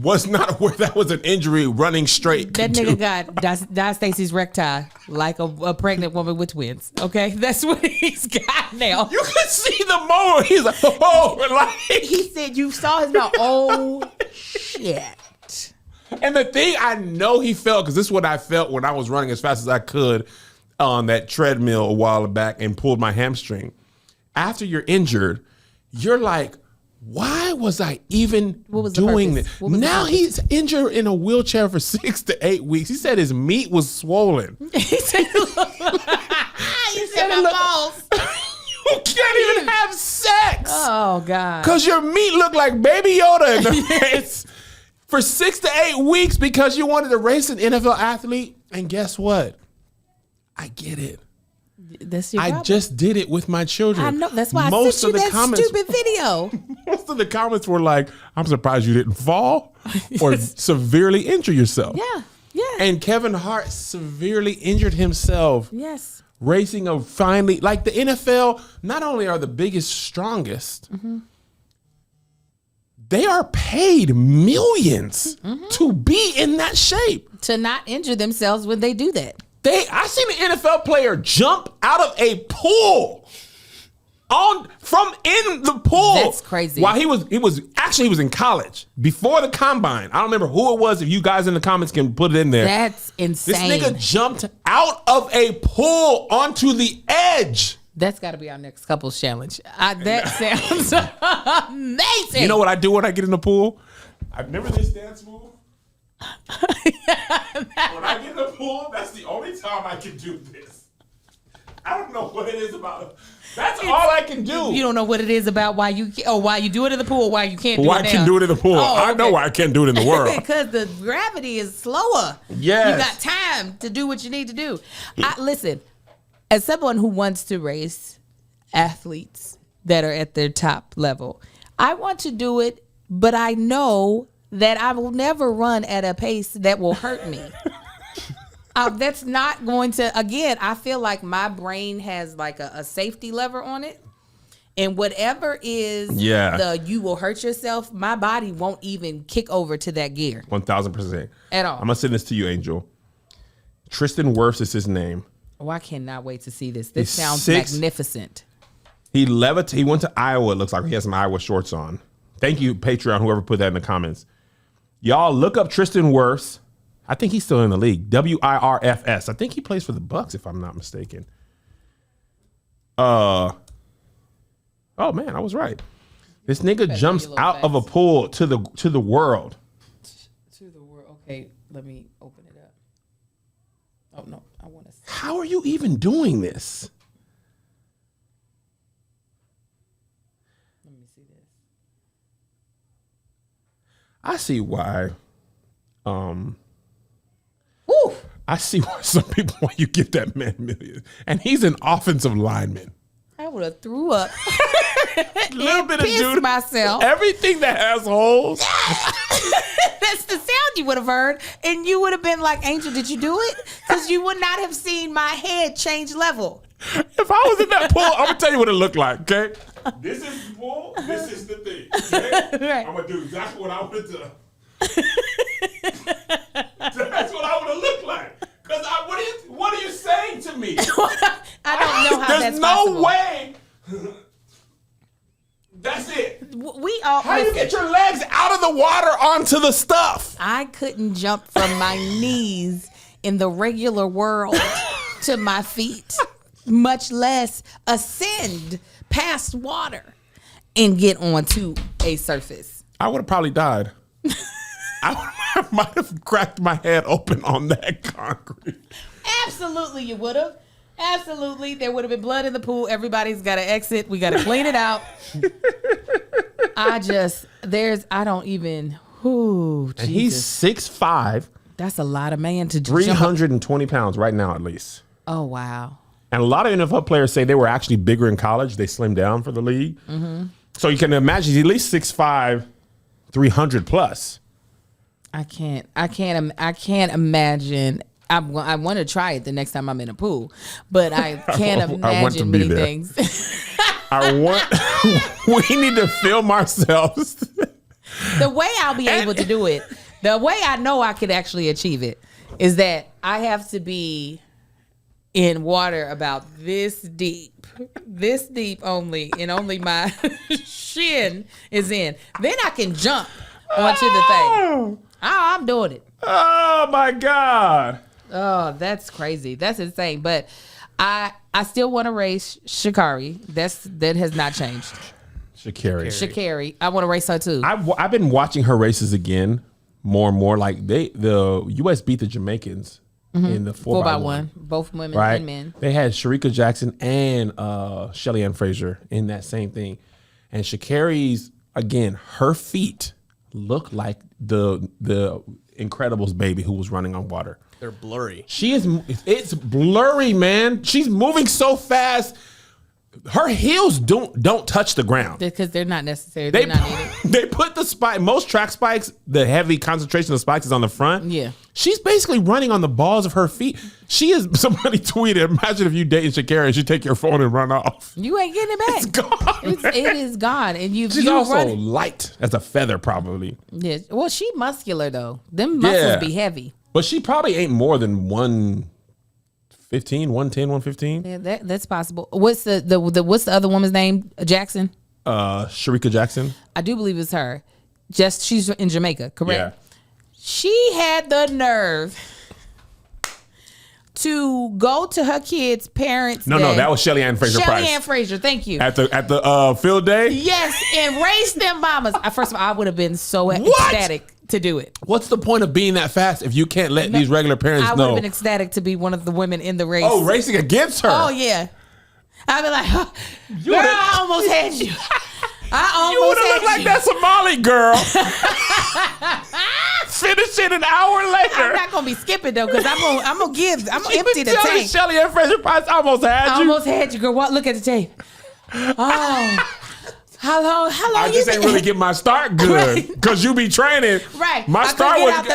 was not aware that was an injury running straight. That nigga got diastasis recti like a pregnant woman with twins. Okay, that's what he's got now. You could see the moment he's like, He said you saw his mouth. Oh shit. And the thing I know he felt, because this is what I felt when I was running as fast as I could on that treadmill a while back and pulled my hamstring. After you're injured, you're like, why was I even was the doing purpose? this? What was the Now purpose? he's injured in a wheelchair for 6 to 8 weeks. He said his meat was swollen. He said my balls. You can't even have sex. Oh God. Because your meat looked like Baby Yoda in the face for 6 to 8 weeks because you wanted to race an NFL athlete. And guess what? I get it. That's your I problem. just did it with my children. I know. That's why I sent you that stupid video. Most of the comments were like, I'm surprised you didn't fall or severely injure yourself. Yeah. Yeah. And Kevin Hart severely injured himself Yes. racing a finally, like the NFL, not only are the biggest, strongest, they are paid millions to be in that shape. To not injure themselves when they do that. I seen an NFL player jump out of a pool from in the pool. That's crazy. While he was in college before the combine. I don't remember who it was. If you guys in the comments can put it in there. That's insane. This nigga jumped out of a pool onto the edge. That's got to be our next couples challenge. That sounds amazing. You know what I do when I get in the pool? I remember this dance move. When I get in the pool, that's the only time I can do this. I don't know what it is about it. That's all I can do. You don't know what it is about why you do it in the pool, or why you can't do it Why I now. can do it in the pool. Oh, I know why I can't do it in the world. Because the gravity is slower. Yes. You got time to do what you need to do. Listen, as someone who wants to race athletes that are at their top level, I want to do it, but I know that I will never run at a pace that will hurt me. That's not going to, again, I feel like my brain has like a safety lever on it. And whatever is you will hurt yourself, my body won't even kick over to that gear. 1,000%. At all. I'm going to send this to you, Angel. Tristan Wirfs is his name. Oh, I cannot wait to see this. This He's sounds 6. magnificent. He went to Iowa. It looks like he has some Iowa shorts on. Thank you, Patreon, whoever put that in the comments. Y'all look up Tristan Wirfs. I think he's still in the league. WIRFS. I think he plays for the Bucks, if I'm not mistaken. Oh man, I was right. This nigga jumps out of a pool to the world. To the world. Okay, let me open it up. Oh no, I want to see. How are you even doing this? Let me see this. I see why. Woo! I see why some people want you give that man millions. And he's an offensive lineman. I would have threw up. A little bit of pissed dude. myself. Everything that has holes. That's the sound you would have heard, and you would have been like, "Angel, did you do it?" Because you would not have seen my head change level. If I was in that pool, I'm gonna tell you what it looked like. Okay, this is the pool. This is the thing. Okay? Right. I'm gonna do exactly what I would have done. That's what I would have looked like. Because what are you saying to me? I don't know how There's that's no possible. way. That's it. We all. How do you listen, get your legs out of the water onto the stuff? I couldn't jump from my knees in the regular world to my feet, much less ascend past water and get onto a surface. I would have probably died. I might have cracked my head open on that concrete. Absolutely, you would have. Absolutely. There would have been blood in the pool. Everybody's got to exit. We got to clean it out. I don't even. Ooh, And he's Jesus. 6'5", That's a lot of man to jump. 320 pounds right now at least. Oh, wow. And a lot of NFL players say they were actually bigger in college. They slimmed down for the league. Mm-hmm. So you can imagine he's at least 6'5", 300 plus. I can't imagine. I want to try it the next time I'm in a pool, but I can't imagine many things. We need to film ourselves. The way I'll be able to do it, the way I know I could actually achieve it, is that I have to be in water about this deep only, and only my shin is in. Then I can jump onto the thing. I'm doing it. Oh my God. Oh, that's crazy. That's insane. But I still want to race Shikari. That has not changed. Sha'Carri. I want to race her too. I've been watching her races again more and more. Like the U.S. beat the Jamaicans in the 4x1. Both women right? and men. They had Sharika Jackson and Shelly Ann Fraser in that same thing. And Sha'Carri's, again, her feet look like the Incredibles baby who was running on water. They're blurry. It's blurry, man. She's moving so fast. Her heels don't touch the ground Because they're not necessary. They're not needed. They put the spike. Most track spikes, the heavy concentration of spikes is on the front. Yeah. She's basically running on the balls of her feet. She is. Somebody tweeted, "Imagine if you dating Sha'Carri and she take your phone and run off. You ain't getting it back. It's gone. It is gone. And She's also light as a feather, probably. Yeah. Well, she muscular though. Them muscles be heavy. But she probably ain't more than 115, 110, 115. Yeah, that's possible. What's the other woman's name? Jackson. Sharika Jackson. I do believe it's her. She's in Jamaica, correct? Yeah. She had the nerve to go to her kids' parents' No, day. that was Shelly Ann Fraser Price. Shelly Ann Fraser, thank you. At the field day. Yes, and race them mamas. First of all, I would have been so ecstatic to do it. What's the point of being that fast if you can't let these regular parents I would know? have been ecstatic to be one of the women in the race. Oh, racing against her. Oh yeah. I'd be like, girl, I almost had you. You would have looked like that Somali girl. Finish it an hour later. I'm not gonna be skipping though, because I'm gonna empty the tank. Shelly Ann Fraser Price almost had you. I almost had you, girl. Look at the tape. Oh, how long? I just ain't really get my start good because you be training. Right. My start was.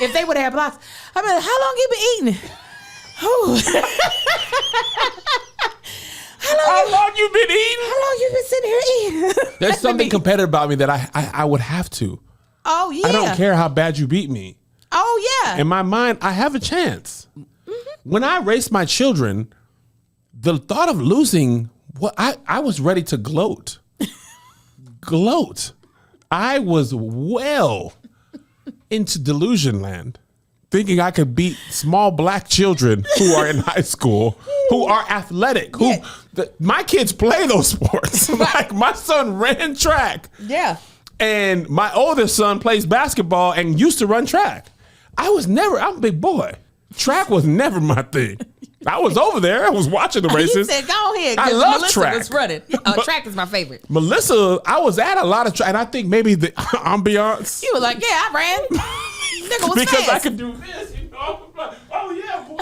If they would have had blocks, I'd be like, how long you been eating? How long you been eating? How long you been sitting here eating? There's something competitive about me that I would have to. Oh yeah. I don't care how bad you beat me. Oh yeah. In my mind, I have a chance. Mm-hmm. When I race my children, the thought of losing, I was ready to gloat. I was well into delusion land, thinking I could beat small black children who are in high school, who are athletic, my kids play those sports. Like my son ran track. Yeah. And my oldest son plays basketball and used to run track. I'm a big boy. Track was never my thing. I was over there. I was watching the races. He said, go ahead. I love Melissa track. was running. Track is my favorite. Melissa, I was at a lot of track. And I think maybe the ambiance. You were like, yeah, I ran. Nigga was because fast. I could do this. You know? Oh, yeah, boy.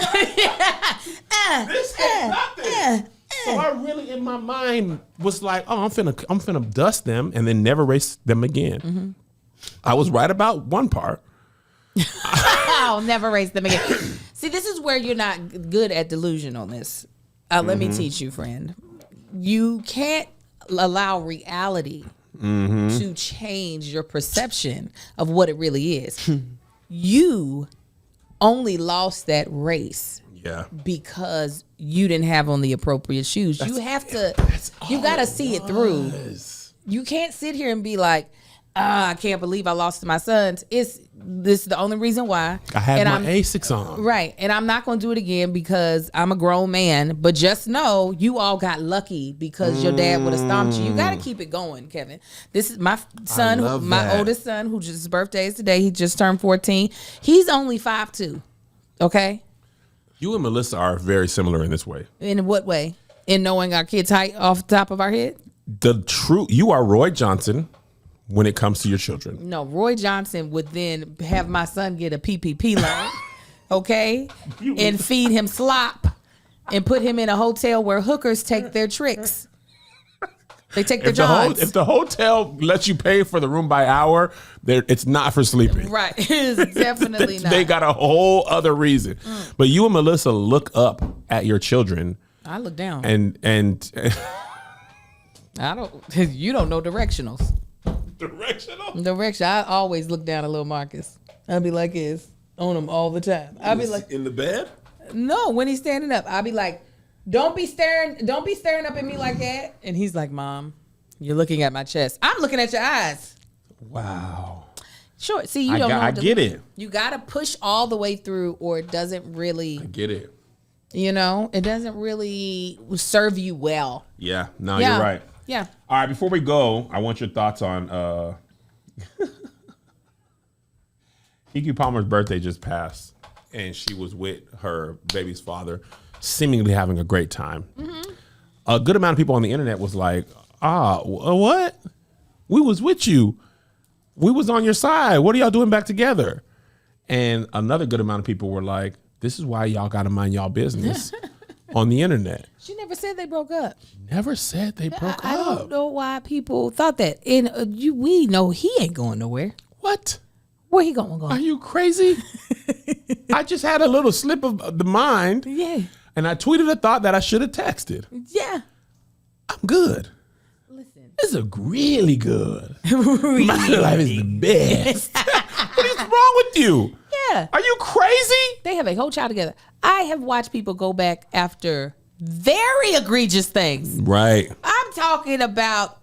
This ain't nothing. So I really, in my mind, was like, oh, I'm finna dust them and then never race them again. Mm-hmm. I was right about one part. I'll never race them again. See, this is where you're not good at delusionalness. Let me teach you, friend. You can't allow reality to change your perception of what it really is. You only lost that race. Yeah. Because you didn't have on the appropriate shoes. You got to see it through. You can't sit here and be like, I can't believe I lost to my sons. This is the only reason why. I had my Asics on. Right. And I'm not going to do it again because I'm a grown man. But just know you all got lucky because your dad would have stomped you. You got to keep it going, Kevin. This is my son, my oldest son, who just his birthday is today. He just turned 14. He's only 5'2". Okay? You and Melissa are very similar in this way. In what way? In knowing our kids' height off the top of our head? You are Roy Johnson when it comes to your children. No, Roy Johnson would then have my son get a PPP loan, okay? And feed him slop and put him in a hotel where hookers take their tricks. They take their jobs. If the hotel lets you pay for the room by hour, it's not for sleeping. Right. It's definitely not. They got a whole other reason. But you and Melissa look up at your children. I look down. And you don't know directionals. Directional? I always look down at little Marcus. I'd be like this on him all the time. I'd be like, in the bed? No, when he's standing up, I'd be like, Don't be staring up at me like that. And he's like, Mom, you're looking at my chest. I'm looking at your eyes. Wow. Sure. See, you don't know. I get it. You got to push all the way through or it doesn't really. I get it. It doesn't really serve you well. Yeah. No, you're right. Yeah. All right, before we go, I want your thoughts on Keke Palmer's birthday just passed, and she was with her baby's father, seemingly having a great time. Mm-hmm. A good amount of people on the internet was like, what? We was with you. We was on your side. What are y'all doing back together? And another good amount of people were like, this is why y'all got to mind y'all business on the internet. She never said they broke up. Never said they broke up. I don't know why people thought that. And we know he ain't going nowhere. What? Where he going? Are you crazy? I just had a little slip of the mind. Yeah. And I tweeted a thought that I should have texted. Yeah. I'm good. Listen. This is really good. My life is the best. What is wrong with you? Yeah. Are you crazy? They have a whole child together. I have watched people go back after very egregious things. Right. I'm talking about,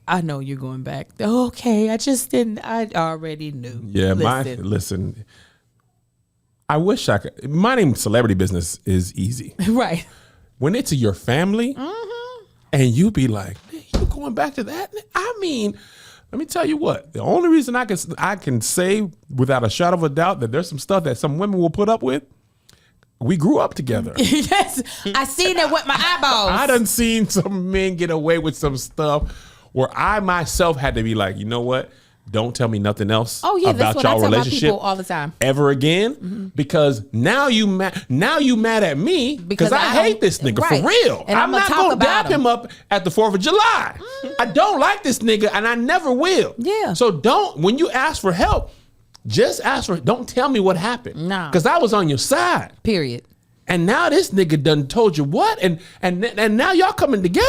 I know you're going back. Okay, I already knew. Yeah, listen. I wish I could. My name celebrity business is easy. Right. When it's your family and you be like, man, you going back to that? I mean, let me tell you what. The only reason I can say without a shadow of a doubt that there's some stuff that some women will put up with. We grew up together. Yes, I seen it with my eyeballs. I done seen some men get away with some stuff where I myself had to be like, you know what? Don't tell me nothing else about y'all relationship all the time ever again, because now you mad at me because I hate this nigga for real. And I'm not gonna dap him up at the 4th of July. I don't like this nigga, and I never will. Yeah. So when you ask for help, just ask for. Don't tell me what happened. Nah. Because I was on your side. Period. And now this nigga done told you what, and now y'all coming together.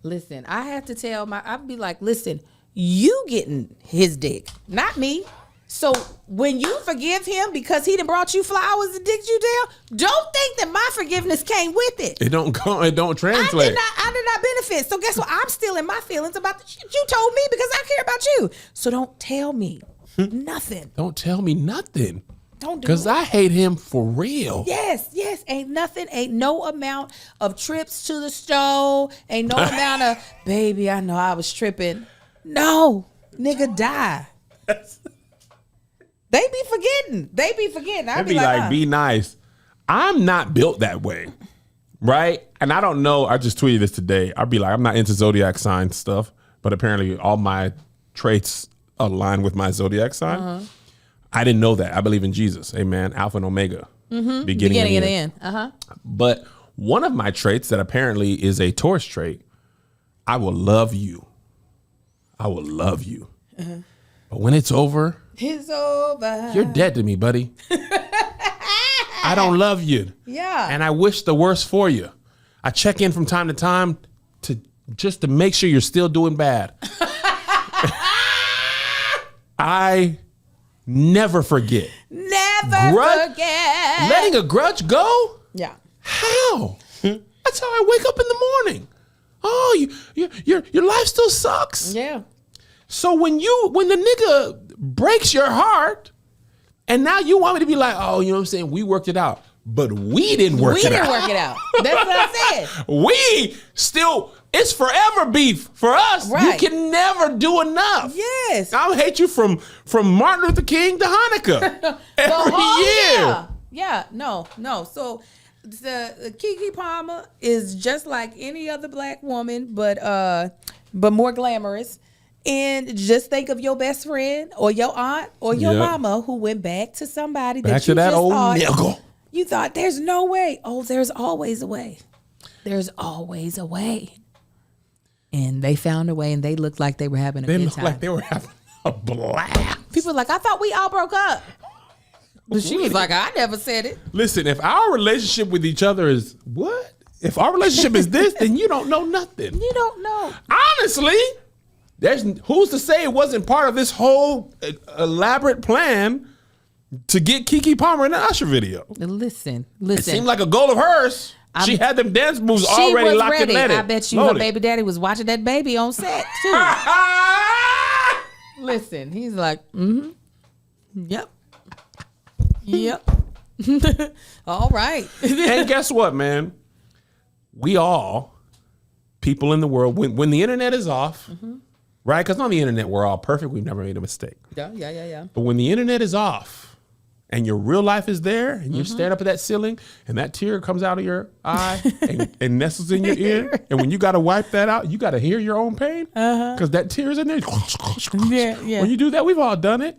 Listen, I had to tell I'd be like, listen, you getting his dick, not me. So when you forgive him because he done brought you flowers and dicked you down, don't think that my forgiveness came with it. It don't translate. I did not benefit. So guess what? I'm still in my feelings about the shit you told me because I care about you. So don't tell me nothing. Don't tell me nothing. Don't do it. Because I hate him for real. Yes. Ain't no amount of trips to the store. Ain't no amount of, baby, I know I was tripping. No, nigga, die. They be forgetting. I'd be like, be nice. I'm not built that way. Right? And I don't know. I just tweeted this today. I'd be like, I'm not into zodiac sign stuff, but apparently all my traits align with my zodiac sign. Uh-huh. I didn't know that. I believe in Jesus. Amen. Alpha and Omega. Mm-hmm. Beginning and the end. Uh-huh. But one of my traits that apparently is a Taurus trait, I will love you. I will love you. Uh-huh. But when it's over, you're dead to me, buddy. I don't love you. Yeah. And I wish the worst for you. I check in from time to time to make sure you're still doing bad. I never forget. Forget. Letting a grudge go? Yeah. How? That's how I wake up in the morning. Oh, your life still sucks. Yeah. So when the nigga breaks your heart, and now you want me to be like, oh, you know what I'm saying? We worked it out. But we didn't work it out. We didn't work it out. That's what I said. We still, it's forever beef for us. Right. You can never do enough. Yes. I'll hate you from Martin Luther King to Hanukkah every year. Yeah. No. So the Keke Palmer is just like any other black woman, but more glamorous. And just think of your best friend or your aunt or your mama who went back to somebody that you just thought. You thought there's no way. Oh, there's always a way. There's always a way. And they found a way, and they looked like they were having a good time. They looked like they were having a blast. People were like, I thought we all broke up. But she was like, I never said it. Listen, if our relationship with each other is what? If our relationship is this, then you don't know nothing. You don't know. Honestly, who's to say it wasn't part of this whole elaborate plan to get Keke Palmer in the Usher video? Listen. It seemed like a goal of hers. She had them dance moves already locked and loaded. I bet you her baby daddy was watching that baby on set too. Listen, he's like, yep. All right. And guess what, man? We all people in the world, when the internet is off, right? Because on the internet, we're all perfect. We've never made a mistake. Yeah. But when the internet is off and your real life is there and you're staring up at that ceiling and that tear comes out of your eye and nestles in your ear. And when you got to wipe that out, you got to hear your own pain because that tear is in there. Yeah. When you do that, we've all done it.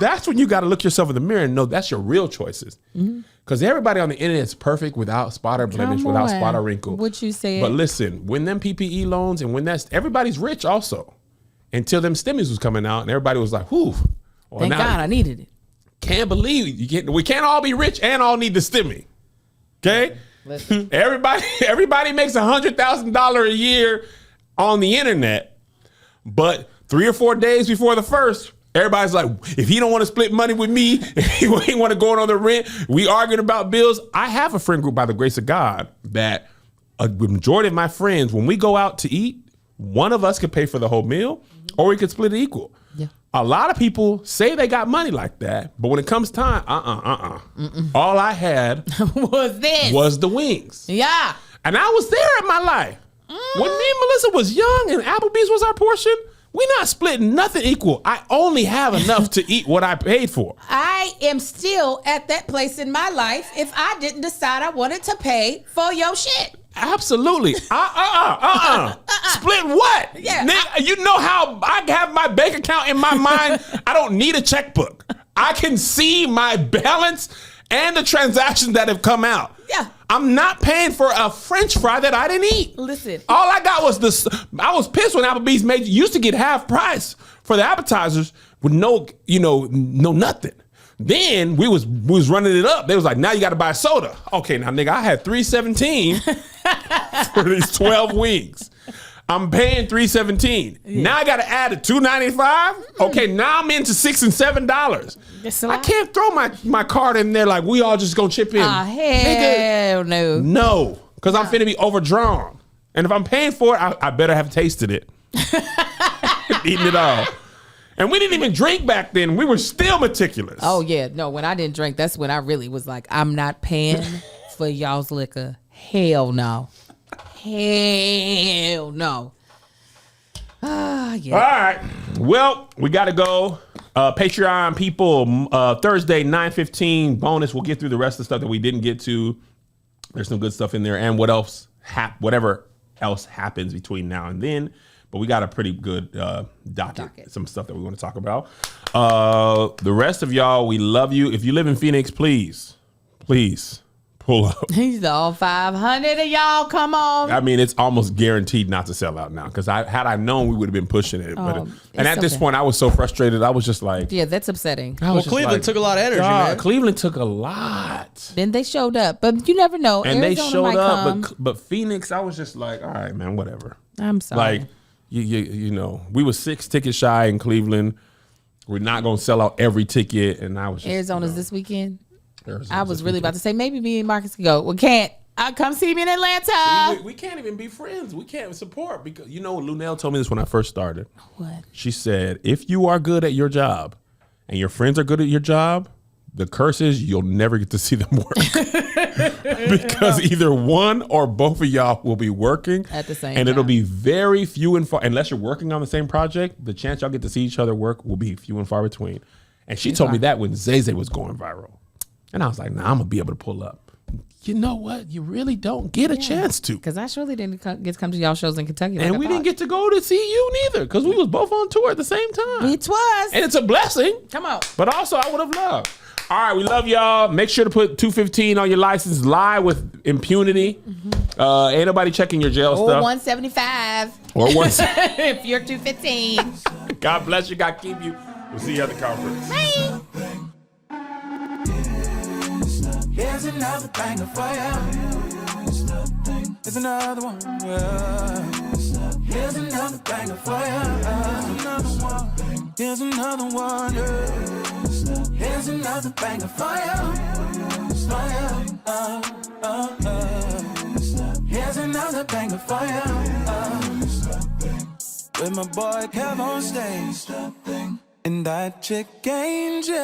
That's when you got to look yourself in the mirror and know that's your real choices. Because everybody on the internet is perfect without spot or blemish, without spot or wrinkle. What you said. But listen, when them PPE loans and when everybody's rich also. Until them stimmies was coming out and everybody was like, whew. Well, Thank God I needed it. Can't believe we can't all be rich and all need the stimmy. Okay? Everybody makes $100,000 a year on the internet, but 3 or 4 days before the first, everybody's like, if he don't want to split money with me, if he want to go on the rent, we arguing about bills. I have a friend group by the grace of God that a majority of my friends, when we go out to eat, one of us could pay for the whole meal or we could split it equal. Yeah. A lot of people say they got money like that, but when it comes time, all I had was the wings. Yeah. And I was there in my life. When me and Melissa was young and Applebee's was our portion, we not splitting nothing equal. I only have enough to eat what I paid for. I am still at that place in my life if I didn't decide I wanted to pay for your shit. Absolutely. Split what? Yeah. Nigga, you know how I have my bank account in my mind? I don't need a checkbook. I can see my balance and the transactions that have come out. Yeah. I'm not paying for a French fry that I didn't eat. Listen. All I got was this. I was pissed when Applebee's used to get half price for the appetizers with no nothing. Then we was running it up. They was like, now you got to buy soda. Okay, now nigga, I had $3.17 for these 12 wings. I'm paying $3.17. Yeah. Now I got to add a $2.95. Okay, now I'm into $6 and $7. I can't throw my card in there like we all just gonna chip in. Oh, hell no. No, because I'm finna be overdrawn. And if I'm paying for it, I better have tasted it. Eating it all. And we didn't even drink back then. We were still meticulous. Oh, yeah. No, when I didn't drink, that's when I really was like, I'm not paying for y'all's liquor. Hell no. Hell no. Yeah. All right. Well, we got to go. Patreon people, Thursday, 9:15 bonus. We'll get through the rest of the stuff that we didn't get to. There's some good stuff in there. And whatever else happens between now and then. But we got a pretty good docket. Some stuff that we want to talk about. The rest of y'all, we love you. If you live in Phoenix, please pull up. He's all 500 of y'all. Come on. I mean, it's almost guaranteed not to sell out now. Because had I known, we would have been pushing it. And at this point, I was so frustrated. I was just like, yeah, that's upsetting. Well, Cleveland took a lot of energy, man. Cleveland took a lot. Then they showed up, but you never know. And Arizona they showed up, come. but Phoenix, I was just like, all right, man, whatever. I'm sorry. Like, you know, we were 6 tickets shy in Cleveland. We're not gonna sell out every ticket, and I was just, Arizona's this weekend. Arizona's I was this really weekend. about to say maybe me and Marcus can go. We can't. Come see me in Atlanta. We can't even be friends. We can't support because Lunel told me this when I first started. What? She said, if you are good at your job and your friends are good at your job, the curse is you'll never get to see them work. Because either one or both of y'all will be working at the same and time. It'll be very few and far, unless you're working on the same project, the chance y'all get to see each other work will be few and far between. And she told me that when Zay was going viral. And I was like, nah, I'm going to be able to pull up. You know what? You really don't get a chance to. Because I surely didn't get to come to y'all shows in Kentucky. And we didn't get to go to see you neither because we was both on tour at the same time. It was. And it's a blessing. Come on. But also, I would have loved. All right, we love y'all. Make sure to put 215 on your license. Lie with impunity. Ain't nobody checking your jail Or stuff. 175. Or if you're 215. God bless you. God keep you. We'll see you at the conference. Bye. Here's another banger for you. Here's another one. Here's another banger for you. Here's another one. Here's another banger for you. Here's another banger for you. With my boy Kev on stage. And that chick Angel.